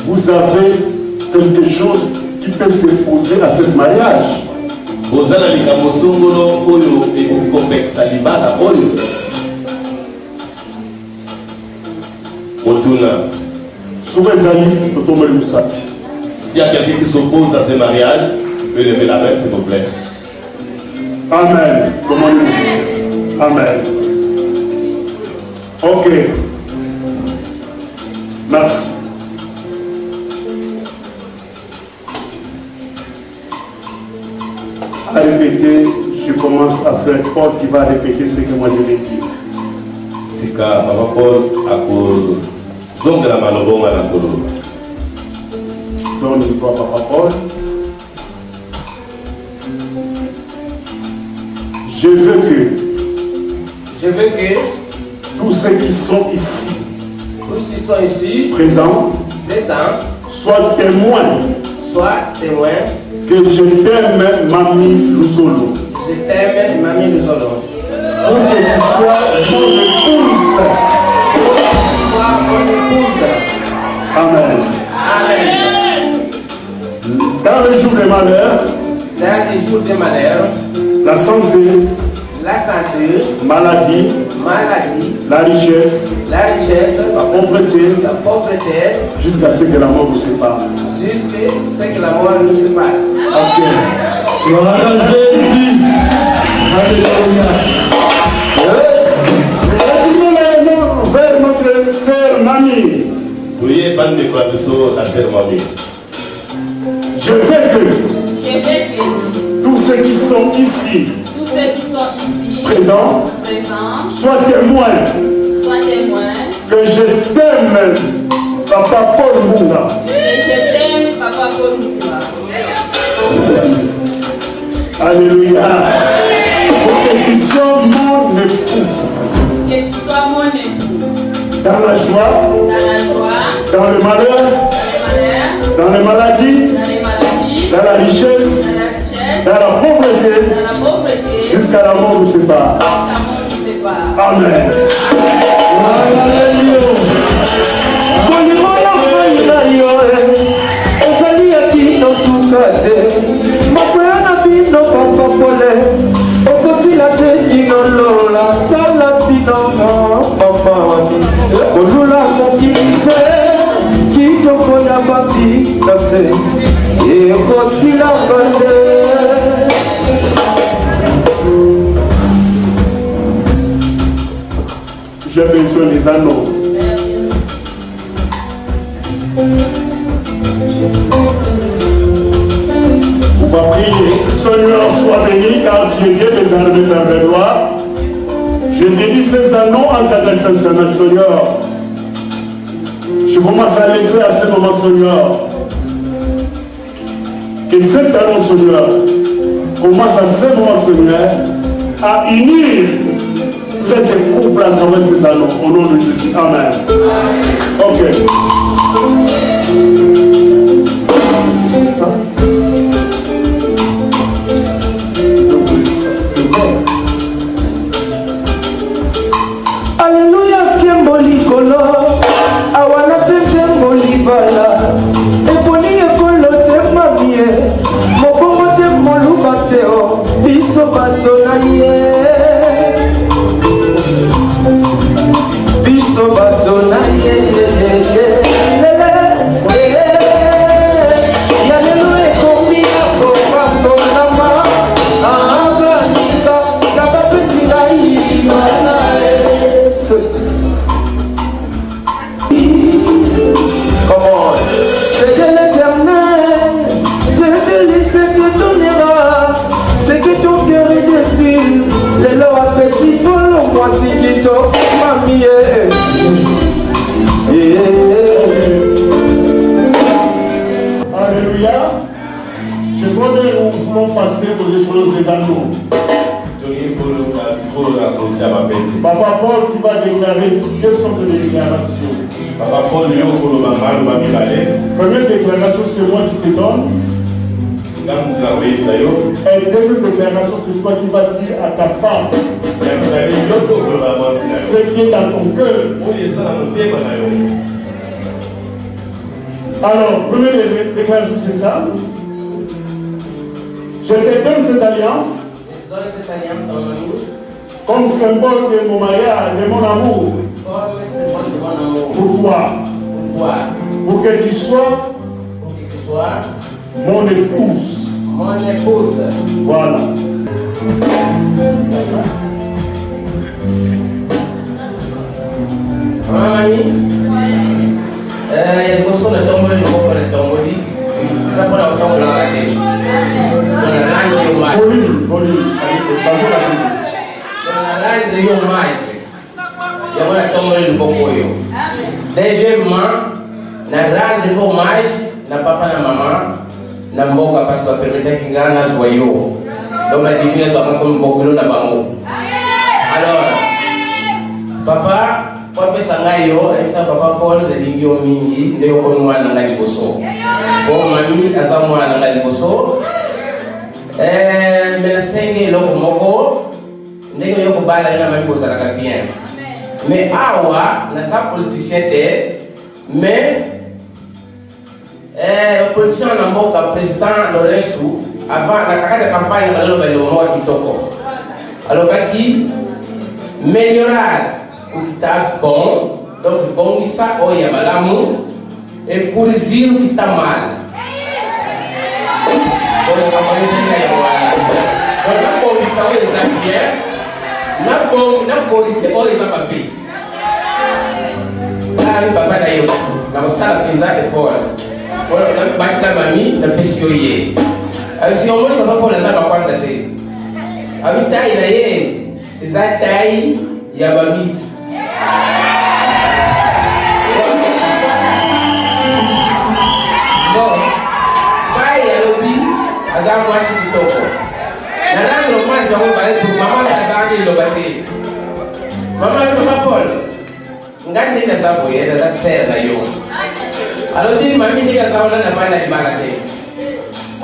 Vous avez quelque chose qui peut se poser à ce mariage. S'il y a quelqu'un qui s'oppose à ce mariage, peut lever la main, s'il vous plaît. Amen. Amen. Ok. Merci. À répéter, je commence à faire Paul qui va répéter ce que moi je vais dire. Sika, Papa Paul, à cause de la malobonga na kolo. Donne une fois Papa Paul. Je veux que tous ceux qui sont ici, présents, soient témoins que je t'aime, Mami Lusolo. Je t'aime, Mami Lusolo. Pour que tu sois mon épouse. Amen. Amen. Dans les jours de malheur, la santé, maladie, la richesse, la pauvreté, jusqu'à ce que la mort nous sépare. Ok. Voilà Jésus. Alléluia. Vers notre sœur Mami. Priez, bande de Claviso, la sœur Mami. Je veux que tous ceux qui sont ici, présents, soient témoins que je t'aime, Papa Paul Munga. Alléluia. Pour que tu sois mon époux. Dans la joie, dans le malheur, dans les maladies, dans la richesse, dans la pauvreté, jusqu'à la mort nous sépare. Amen. J'ai besoin des anneaux. On va prier. Seigneur, sois béni car tu es Dieu des armées dans la gloire. Je dédie ces anneaux en ta descente, Seigneur. Je commence à laisser à ce moment, Seigneur, que cet anneau, Seigneur, commence à ce moment, Seigneur, à unir cette couple à travers ces anneaux. Au nom de Jésus. Amen. Ok. Ça. Alléluia, Kiemboli Kolo, Awana Semboli Bala, Eboni Ekolo te mamie, Mokongo te Molubateo, Biso Batonaye, Biso Batonaye, Yalelu Ekomi Akoma Sonama, Ahabanika, Kabapesirai, comment? C'est l'éternel, c'est celui qui donnera, c'est que ton cœur est déçu. Les lois a fait si tout le mois si qui t'offre mamie. Alléluia. Je crois que nous voulons passer pour les choses des anneaux. Papa Paul, tu vas déclarer quelles sont tes déclarations. Papa Paul, Première déclaration, c'est moi qui te donne. Et deuxième déclaration, c'est toi qui vas dire à ta femme ce qui est dans ton cœur. Alors, première déclaration, c'est ça. Je te donne cette alliance comme symbole de mon mariage, de mon amour pour toi, pour que tu sois mon épouse. Voilà. Deuxièmement, na rendre hommage na papa na maman na mboka parce que permettre que ngana joyeux. Donc la divine soit comme beaucoup na bango. Alors papa kwa pesa ngayo aisa papa Paul de lingio mingi ndio kwa mwana na liboso. Kwa mami aza mwana na liboso. Menasenge loko moko ndenge yoko bala ina mami ko sala bien. Mais awa na sa politicien te mais politicien na mboka président Lorenzo avant la campagne na lo belo mo kitoko alobaki melhorar o que está bom, donc bom isa oya malamu e corrigir o que está mal. Oya campagne na ya wala donc na bom isa oya za bien na corrigir oya za papi. Lá papa da eu na sala pensar de fora. Ora bate da mami na pessoa ye. Aí se o homem papa pode usar para quarta dele. Aí tá aí na ele, exatai e a mamis. Bom, vai alobi, as armas se toco. Na rando mais da roupa é por mamãe casar e lo bater. Mamãe papa pode. Ngani na sapo ye na ser na yo. Alo di mami ni ka sauna na bana di bagate.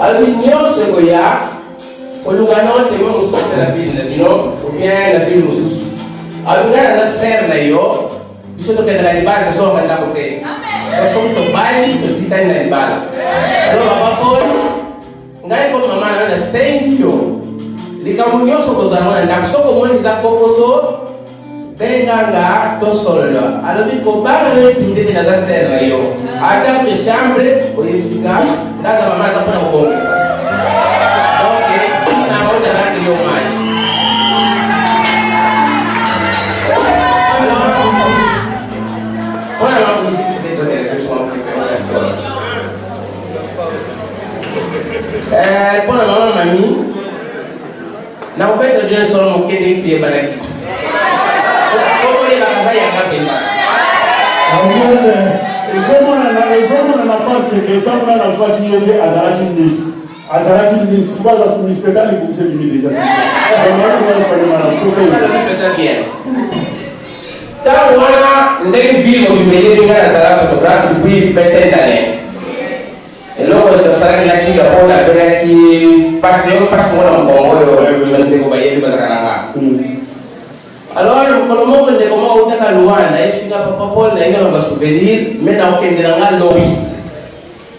Alo di nyose go ya. Olugano te mo mususu la bil na bino, o bien la bil mususu. Alo ngana na ser na yo. Biso to kenda di bana so ngana ko te. Amen. So to bali to ditan na di bana. Alo baba Paul. Ngai ko mama na sengyo. Likamunyoso ko zanona ndakso ko moni za kokoso. Benganga to solo. Alors il faut pas me pinter dans la serre yo. Ada pe chambre o yisika ngaza mama za pona kuongeza. Okay, na moja rangi yo mais. Ona ma musique de joker je suis en train de pona mama mami. Na upendo ndio solo mkende pia baraki. Ils ont la passe que tant qu'on a la foi qui était à la justice. Azara qui ne soit pas soumis, c'est dans les bourses limités. Bien. Dans le ndenge ville mobilier nga azala photographe depuis 20 d'années. Et là on est ça là qui la on a bien qui passe moi dans mon ndenge ko baye bazaka. Alors comment on est comment on taka Luanda et singa papa Paul na ina ba souvenir mais na okendela nga lobby.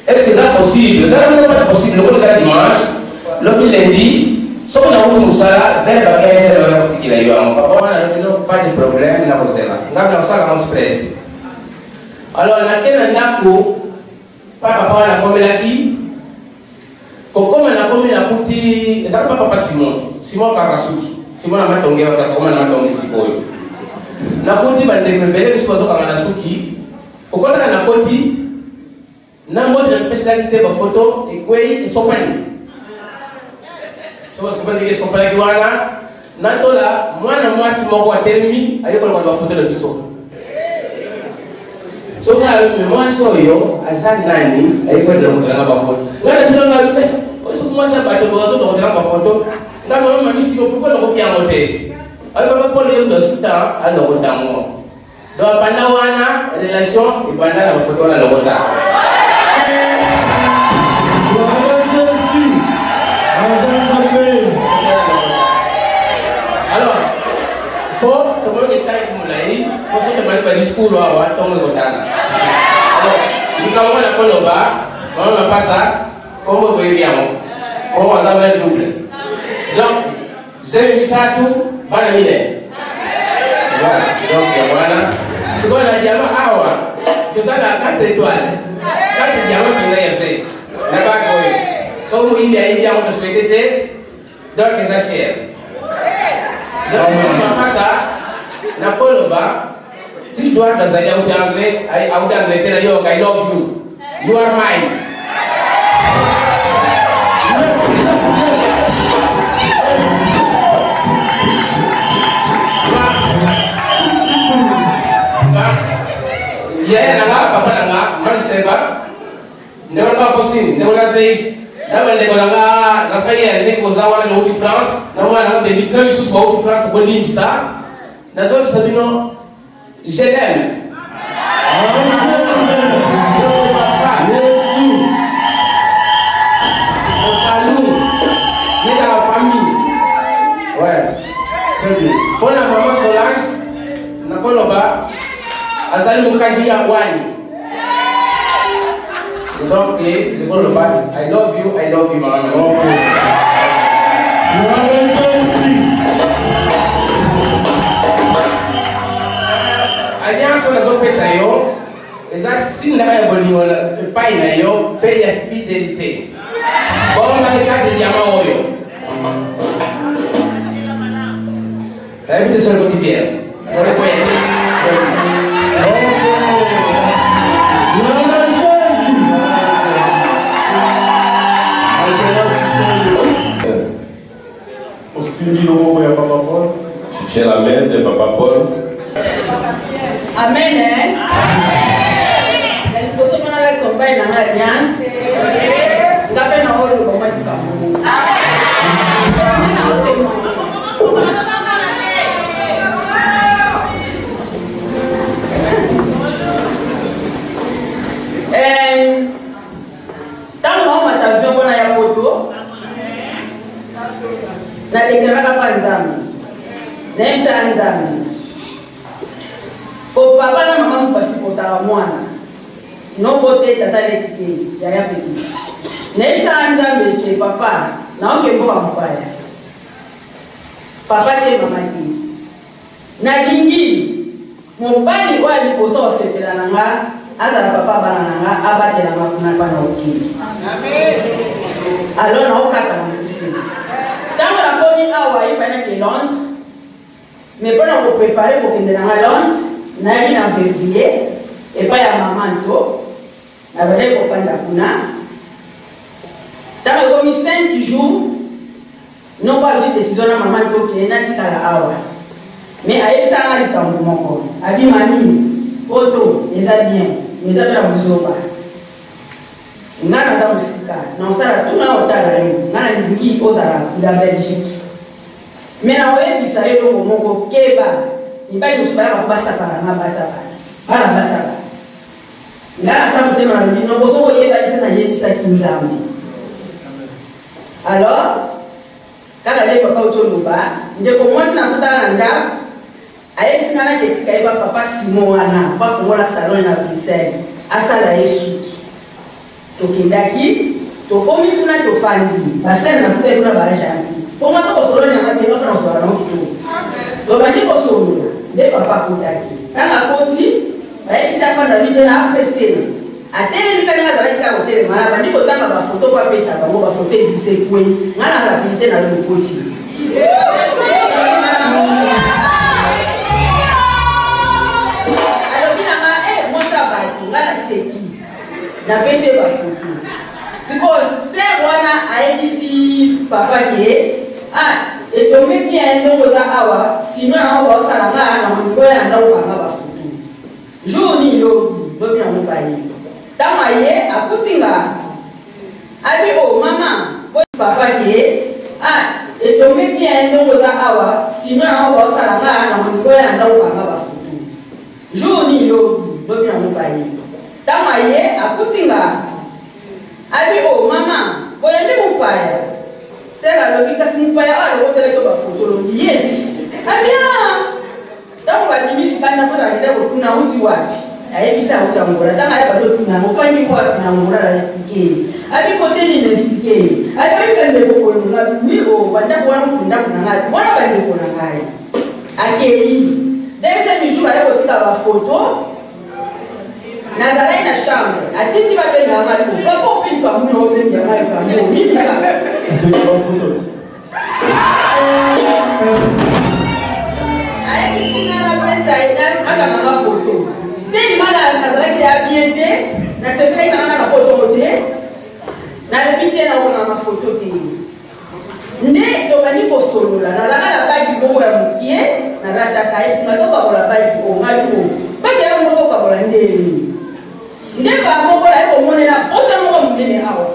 Est-ce que c'est possible? Quand pas possible, le ça dimanche, le lundi, si on a un musala, dès le bagage c'est le petit qui l'a eu. Papa on a pas de problème na kozela. Ngam ça la express. Alors na kena ndako papa on a komela ki kokoma na komela kuti ça papa Simon Kakasuki. Simon na matongela kakoma na matongi sikoyo. Na kuti bande mbele bisozo kama na suki. Kokona na koti na mmoja anapesa kite ba photo ikwei isopani. Sababu kubandi ke sopani kiwana na tola mwana mwasi moko wa termi ayiko na ba photo na biso. So ngalo mwasi oyo azali nani ayiko na mutana ba photo. Ngalo tunanga lupe oso mwasi bato to na ba photo. Ngalo mama misi ko ko ko ya hotel. Ayiko ba pole yo ndasuta ando ko tamo. Do banda wana relation ibanda na photo na lokota. Alors, pour tout le monde est taille comme l'aïe, pour ceux qui ont pas discours à voir, tout le monde est content. Alors, il commence à Coloba, on va passer ça, comme vous voyez bien, on va avoir double. Donc, j'ai mis ça tout, voilà, voilà, donc voilà. Ce qu'on a dit avant, tout ça dans 4 étoiles, 4 diamants qui sont après, là-bas, so il y a on te souhaité donc ça cher. Donc on va pas ça na Coloba tu dois dans un autre anglais I love you. You are mine. Ya nanga papa nanga man seba. Never ka fosin, never ka says d'abord les collègues na failli les causes à la haute France na wana de plein choses pour haute France pour dire ça na zone sabino je l'aime on salue les dans la famille ouais très bien pour la maman Solange na Coloba azali mukazi ya wani. Donc, je veux le battre. I love you, maman. Alliance sur les autres pays, déjà, si nous avons le pays, paye la fidélité. Bon, on a le cas de diamant. La vie de ce côté bien. On va Tu tiens la main de Papa Paul. Amen. El poso con la sopa y la marian. Gabe na olo ko mai ka. Tango mata vyo bona ya foto. Na dekara ka nzambe. Nesta nzambe. Ko papa na mama mpasi kota mwana. No bote tata lekike ya ya peti. Nesta nzambe ke papa na oke mboka mpaya. Papa te mama te. Na jingi mobali wa liposo osepela nanga azala papa bana nanga abatela makuna bana oki. Amen. Alors na okata na kusi. Quand on a connu awa il fallait que Londres mais pour nous préparer pour qu'il dans Londres na qui en février et pas ya maman to na bale pour prendre kuna dans comme 5 jours non pas une décision na maman to qui na tikala awa mais avec ça na likambo moko abi mami photo eza bien mais ça la musoba ngana za musika na osala tuna otala yo ngana lingi ozala la Belgique mais na oyebisa ye eloko moko keba mibali mosusu bayaka kobasakala nga basakala bana basakala ngana sa motema na lobi noko soko oyebalisa nayebisaki nzambe alors kaka nde papa otoloba ndeko mwasi nakutana na ndako ayebisi nga naki etika yeba papa Simon wana bafongola salon na Bruxelles asala ye suki tokendaki tokomi kuna tofandi basene nakutai kuna baagenti ponga soko solo nyanga te ngaka na sola na kitoko tobandi kosolola nde papa akutaki ntango akoti bayebisi afanda bite na aprestene atelemi kani nga azalaki kaka kotelema na bandi kotanga bafoto po apesa bango bafoto evise kwe nga na rapidité na lokoti alobi na nga mwasa bato nga na seki na pese bafoto sikoyo frère wana ayebisi papa ke etombe bien ndongo za awa sino na baosala nga na moniko ya ndako banga bafoto jour nini lobi na mobali ntango aye akutinga abi o mama papa ke etombe bien ndongo za awa sino na baosala nga na moniko ya ndako banga bafoto jour nini lobi na mobali ntango aye akutinga abi o mama boyende mupaya sera lobi kasi mupaya alokotela to bafoto lobi yeti abia ntango babimi banda mpona bakenda kotuna uti wapi ayebisa auti ya ngola ntango ayeba totuna ofandi wapi na ngola na explike abi kote nini explike abi oyika ndeko kolonga wi o bandako wana mukundako na ngai wana bandeko na ngai akei deuxième jour aye kotika bafoto nazalaki na chambre atindi babenga ngai papa opili pamuna obenga ngai pamuna ayekisinganapesa foto telimana nazalaki ya bien te nasepelaki nanga na foto te nalobi te nakomanga foto te nde tokandi kosolola nazalaka na bagi moko ya mokie nalataka esinga tokakola bagi ongai o bagi yango tokakola ndeni nde bamoko naye komonela ota moko monene awa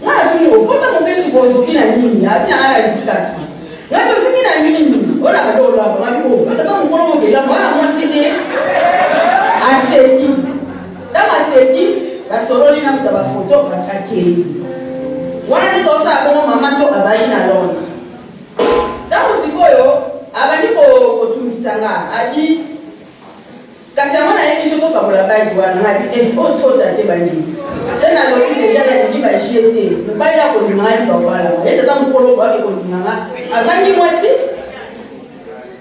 ngana tuni okota mobesu bozoki na nini abinanga na zikaki nga toziki na nini ona badolaba ngabi o otata mokolo mokela mwana mwasi te aseki ntango aseki basololi na muta bafoto bakakei wana nde tosala bongo mama to azalaki na londre ntango sikoyo abandi kotungisa nga abi kasi yango nayebi soki okabola bagi wana ngabi otota te bandimi se nalobi deja nalingi bagie te mobali ya kolinga ngai bawala ye tata mokolo boake kolinga nga azangi mwasi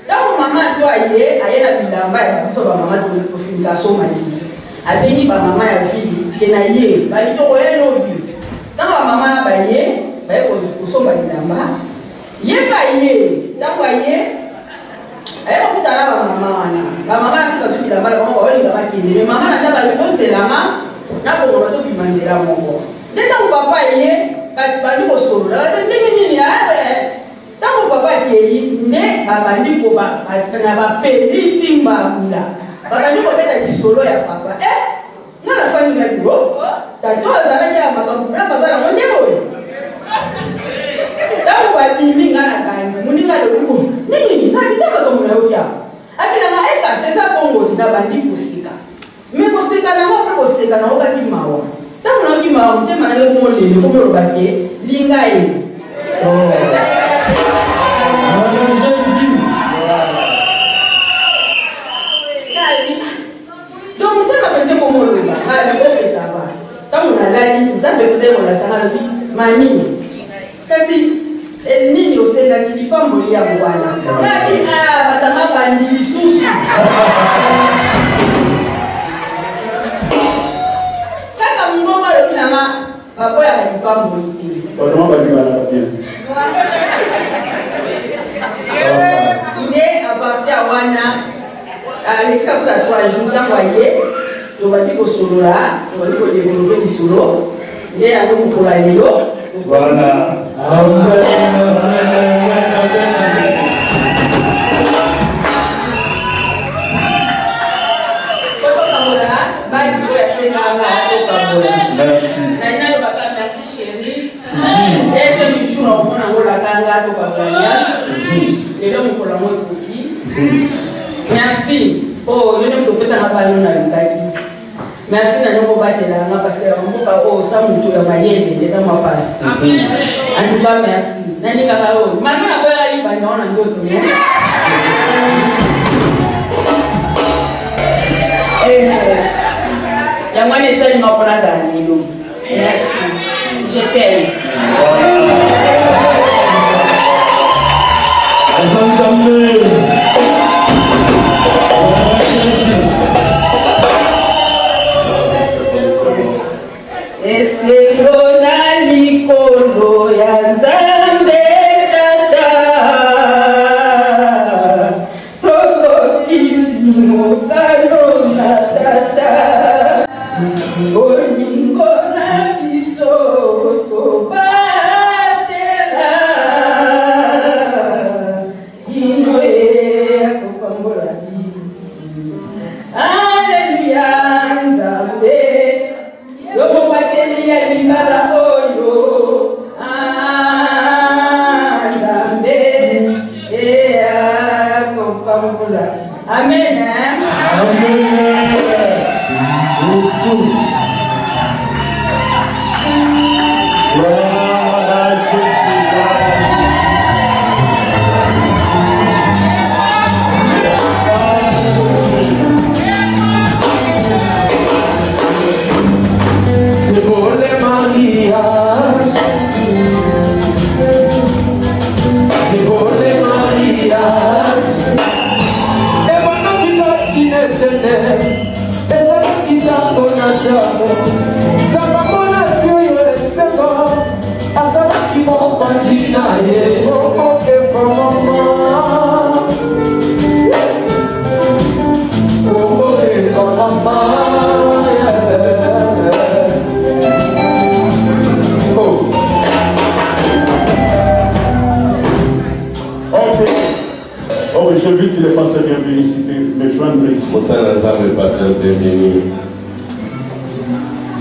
ntango mama to aye na bilamba ya biso bamama tofilikaso malili abengi bamama ya fili ke na ye bali tokoya lobi ntango bamama na baye baye kosomba bilamba ye baye ntango aye aye kokutana bamama wana bamama nasuka so bilamba na bango baolinga bakende me mama na nda balikoselama na bongola tobima nzela moko nde ntango papa ye bandi kosolola bate ndenge nini ntango papa akei nde babandi na bapelisi mbangula babandi kobeta lisolo ya papa nga na fani na biro tato azalaki ya makambo na papa na monye boye ntango babimi nga na kangi moninga lokuko nini ngabitaka komona yokia abilanga ekasi eza bongoti na bandi kosika me koseka nango mpe koseka nango kaki mawa ntango nayoki mawa motema nange komolele komolobake linga ye donc motema penze komoloba ngalikopesa ba ntango nalali nzambe kotemolasanga lobi mami kasi nini osengaki lipamboli yango wana ngati batanga bandi lisusu kaka mongongo alobi nanga baboyaka lipamboli te nde aparte ya wana alekisa kuta 3 jours ntango aye tobandi kosolola tobandi kodevelope lisolo nde yango mokola lelo Voilà. Amen. Merci. la mode pour qui. Merci. Oh, je ne peux pas parler dans le kaki. Merci de nous battre là parce que on peut oh ça me tout la maille dans ma face. En tout cas merci. Nani kakao. Maman a pas eu pas non en d'autres. Il y a moins de ça qui m'a pas la merci. Je t'aime.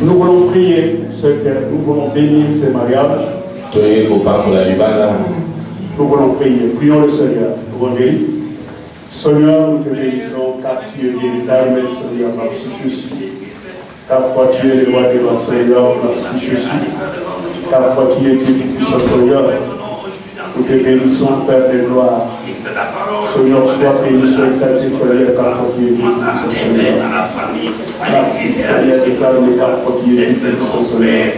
Nous voulons prier nous voulons bénir ces mariages. Nous voulons prier. Prions le Seigneur. Nous voulons bénir. Seigneur, nous te bénissons car tu es des armées, Seigneur, merci Jésus. Car toi tu es le roi des rois, Seigneur, merci Jésus. Car toi qui es tout-puissant, Seigneur, nous te bénissons, Père de gloire. Seigneur, sois béni, sois exalté, Seigneur, car toi qui es tout-puissant, Seigneur. Merci, Seigneur, des armées, car toi qui es tout-puissant, Seigneur.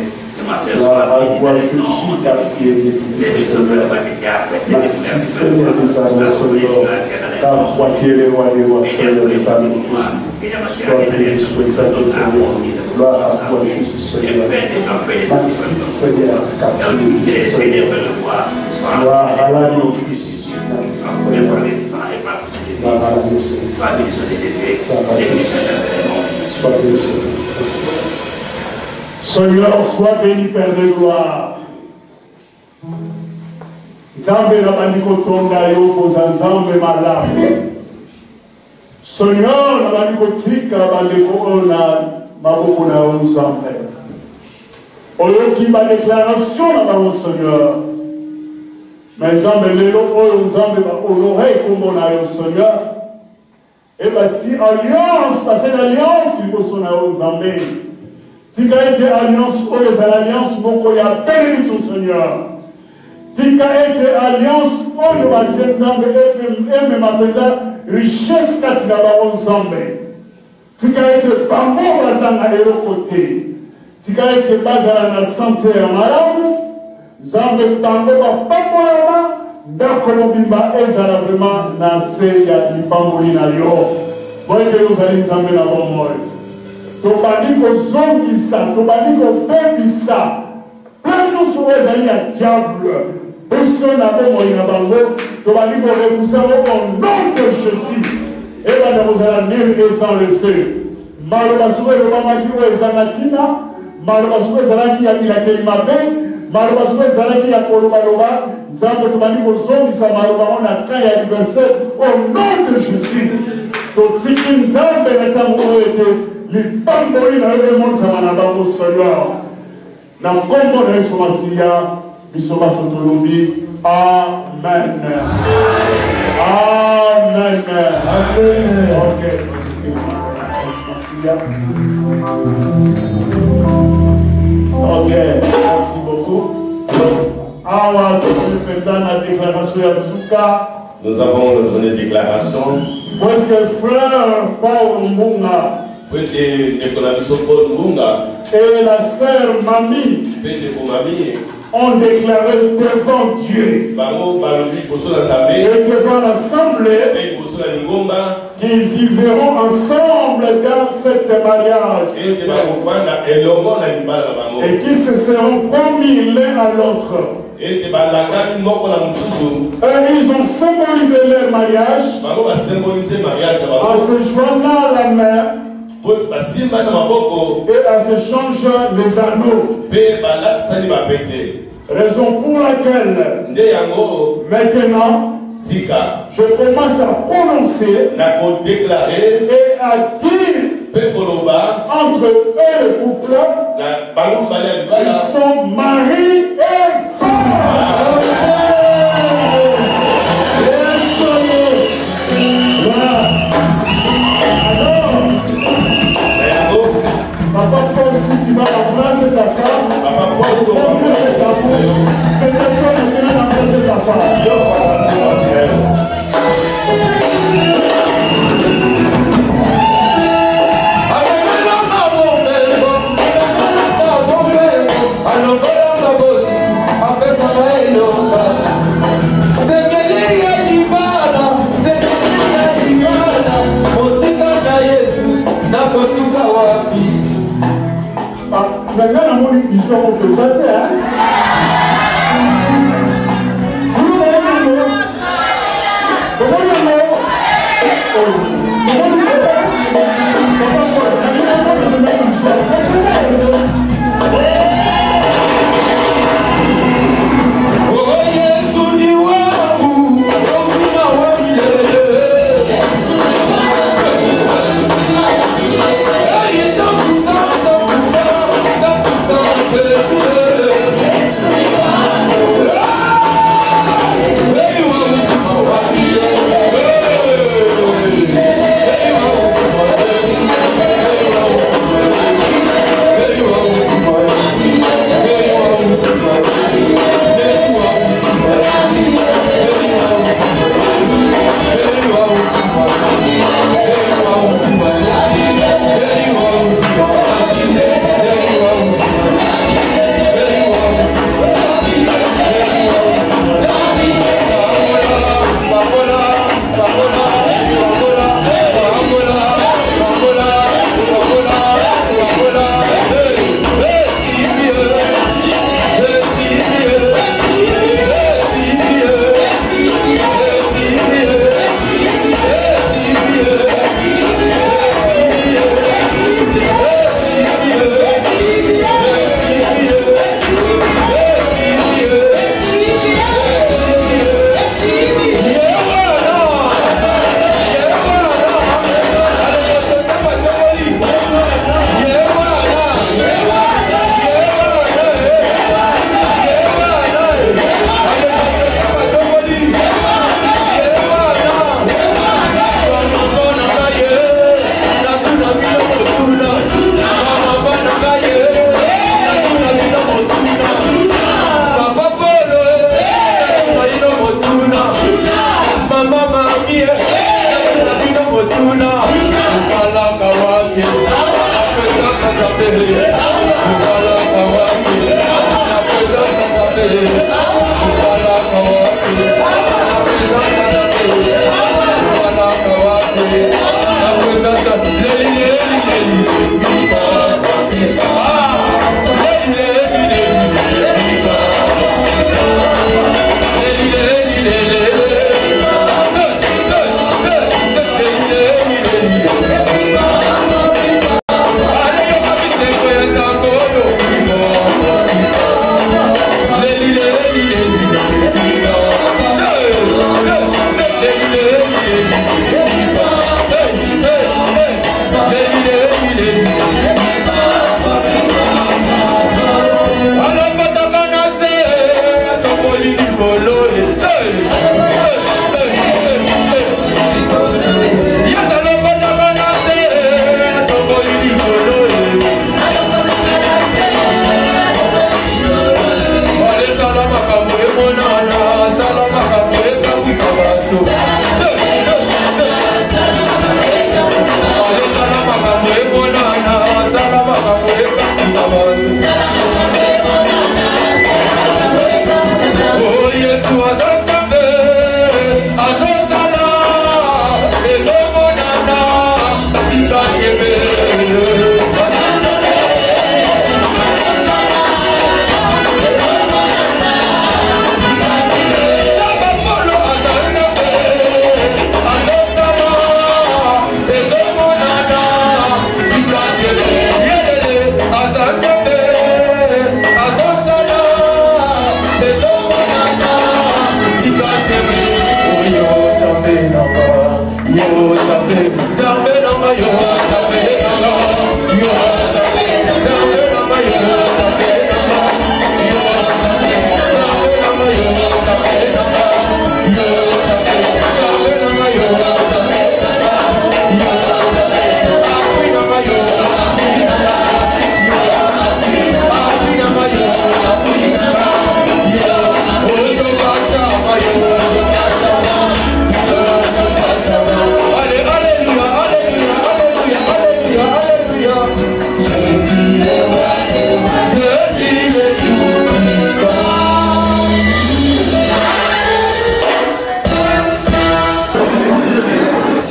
Gloire à toi, Jésus, car tu es tout-puissant, Seigneur. Merci, Seigneur, des armées, Seigneur, car toi qui es le roi des rois, Seigneur, des armées, sois béni, sois exalté, Seigneur. Gloire à toi, Jésus, Seigneur. Merci, Seigneur, car tu es tout-puissant, Seigneur. Gloire à l'agneau Christ. Merci, Seigneur. Gloire à l'agneau, Seigneur. Seigneur, sois béni, Père de gloire. Nzambe na bandiko tonga yo koza nzambe malamu. Seigneur, na bandiko tika bandiko na maboko na yo nzambe. Oyoki ba déclaration na bango Seigneur. Mais nzambe lelo oyo nzambe ba honorer kombo na yo Seigneur. Et bâti alliance, passer l'alliance liboso na yo nzambe. Tika ete alliance oyo za l'alliance moko ya bénédiction Seigneur. Tika ete alliance oyo batie nzambe eme mapenda richesse kati na bango nzambe. Tika ete bango bazanga eloko te. Tika ete bazala na santé ya malamu. Nzambe bango bapambolama ndako mobimba ezala vraiment na se ya lipamboli na yo. Boyeke ozali nzambe na bomoi. Tobandi kozongisa, tobandi kobebisa. Plein nyonso oyo ezali ya diable. Biso na bomoi na bango, tobandi korepousser au nom de Jésus. Ebanda kozala nul et sans le feu. Maloba soko elobamaki oyo ezanga ntina, maloba soko ezalaki ya bilakeli mabe, maloba soko ezalaki ya kolobaloba, nzambe tobandi kozongisa maloba ngo na temps ya anniversaire au nom de Jésus. Totiki nzambe na ntango oyo ete lipamboli na yo emonzama na bango Seigneur. Na nkombo na Yesu Masiya biso bato tolobi amen. Amen. Amen. Ok. Ok, merci beaucoup. Alors, maintenant la déclaration à Souka. Nous avons donné déclaration. Parce que frère Paul Mbunga et la sœur Mamie ont déclaré devant Dieu et devant l'assemblée qu'ils vivront ensemble dans cet mariage et qu'ils se seront promis l'un à l'autre. Ils ont symbolisé leur mariage en se joignant la main et en se changeant les anneaux. Raison pour laquelle maintenant je commence à prononcer et à dire entre eux le couple, ils sont mari et femme. Papa Paul, si tu vas embrasser ta femme, c'est toi maintenant d'embrasser ta femme. Maintenant, on dit qu'ils sont représentés, hein?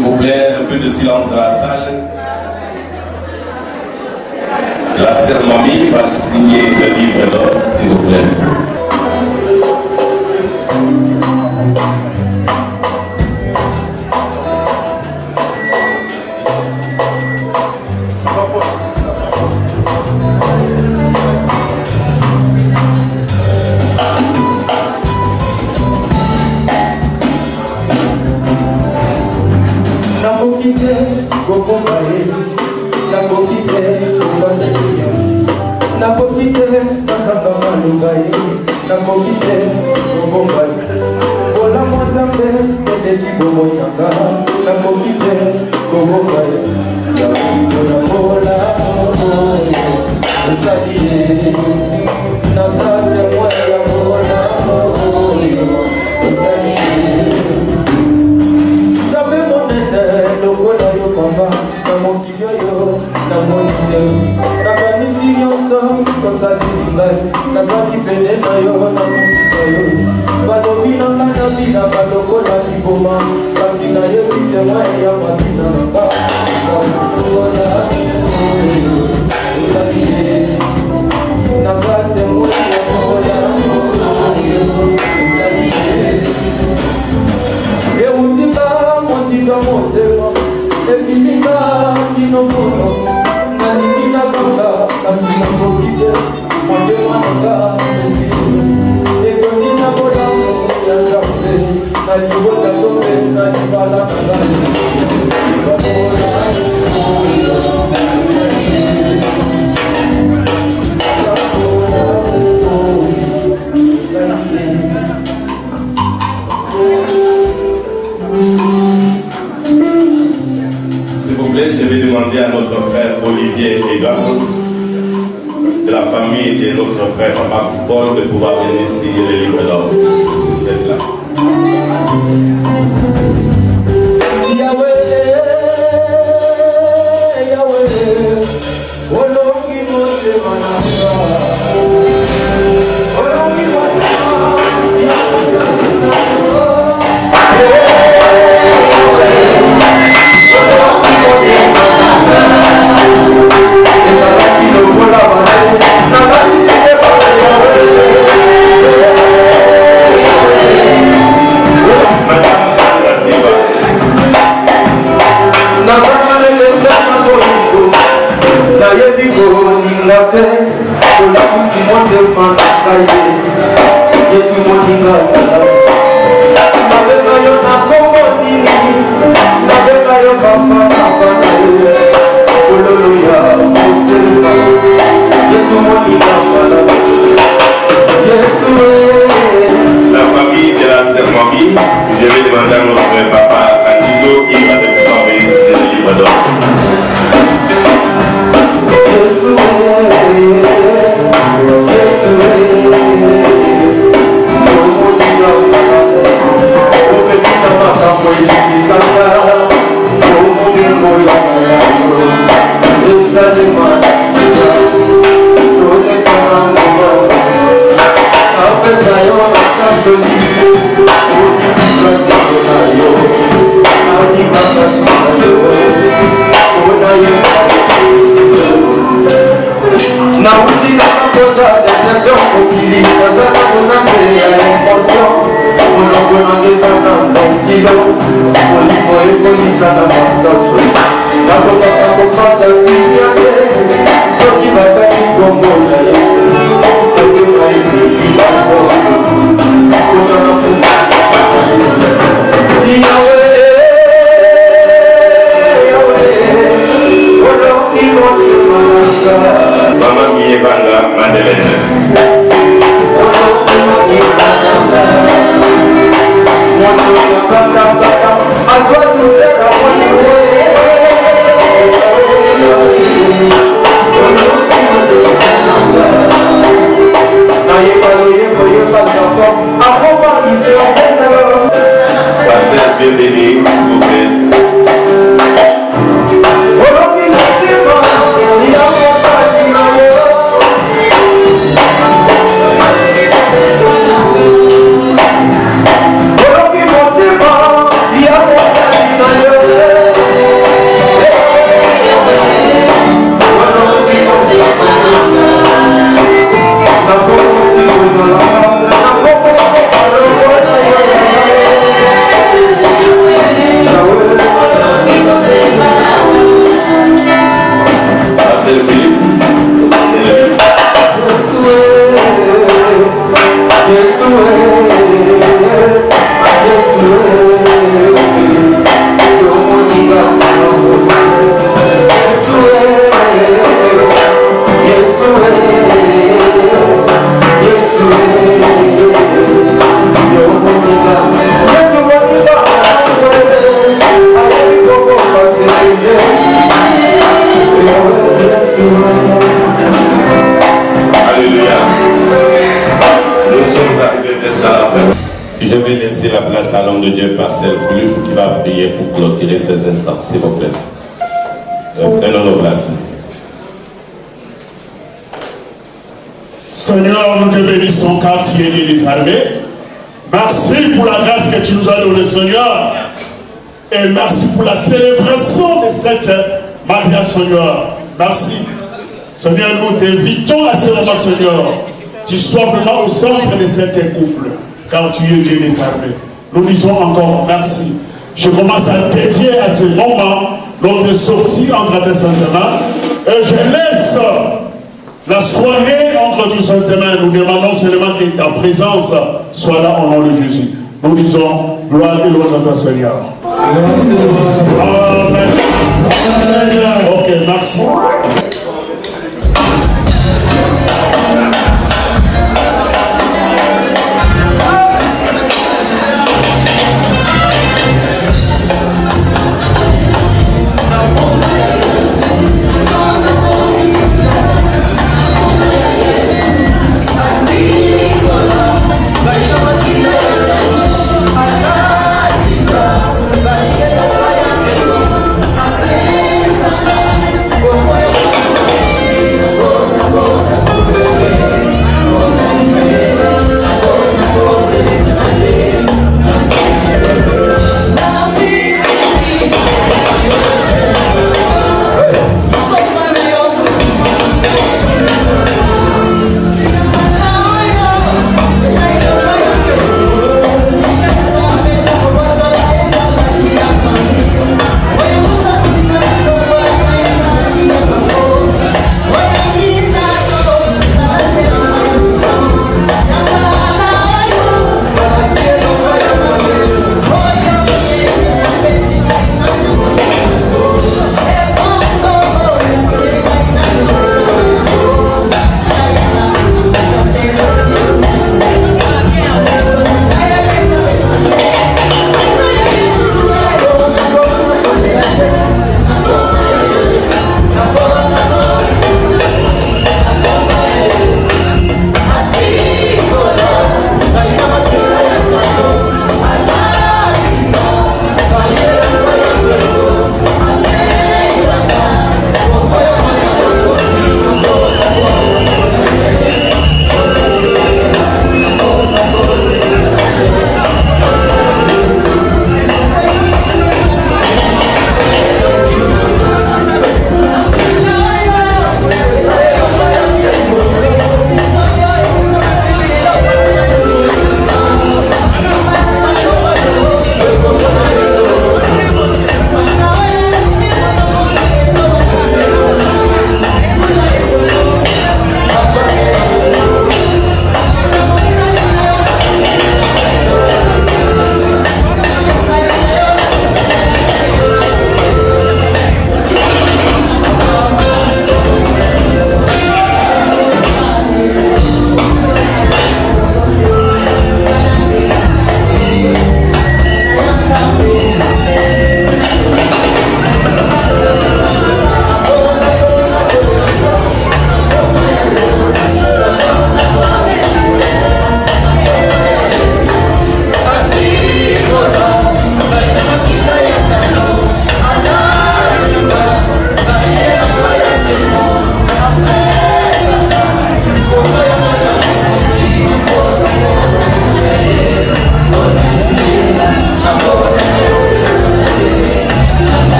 S'il vous plaît, un peu de silence dans la salle. La sœur Mamie va signer le livre d'or, s'il vous plaît. I de Dieu, Pasteur Philippe, qui va prier pour clôturer ces instants, s'il vous plaît. Prenons nos places. Seigneur, nous te bénissons car tu es des armées. Merci pour la grâce que tu nous as donnée, Seigneur. Et merci pour la célébration de cette mariage, Seigneur. Merci. Seigneur, nous t'invitons à ce moment, Seigneur. Tu sois vraiment au centre de cet couple, car tu es Dieu des armées. Nous disons encore merci. Je commence à dédier à ce moment notre sortie entre tes saintes mains. Et je laisse la soirée entre tes saintes mains. Nous demandons seulement que ta présence soit là au nom de Jésus. Nous disons gloire et louange à toi, Seigneur. Amen. Ok, merci.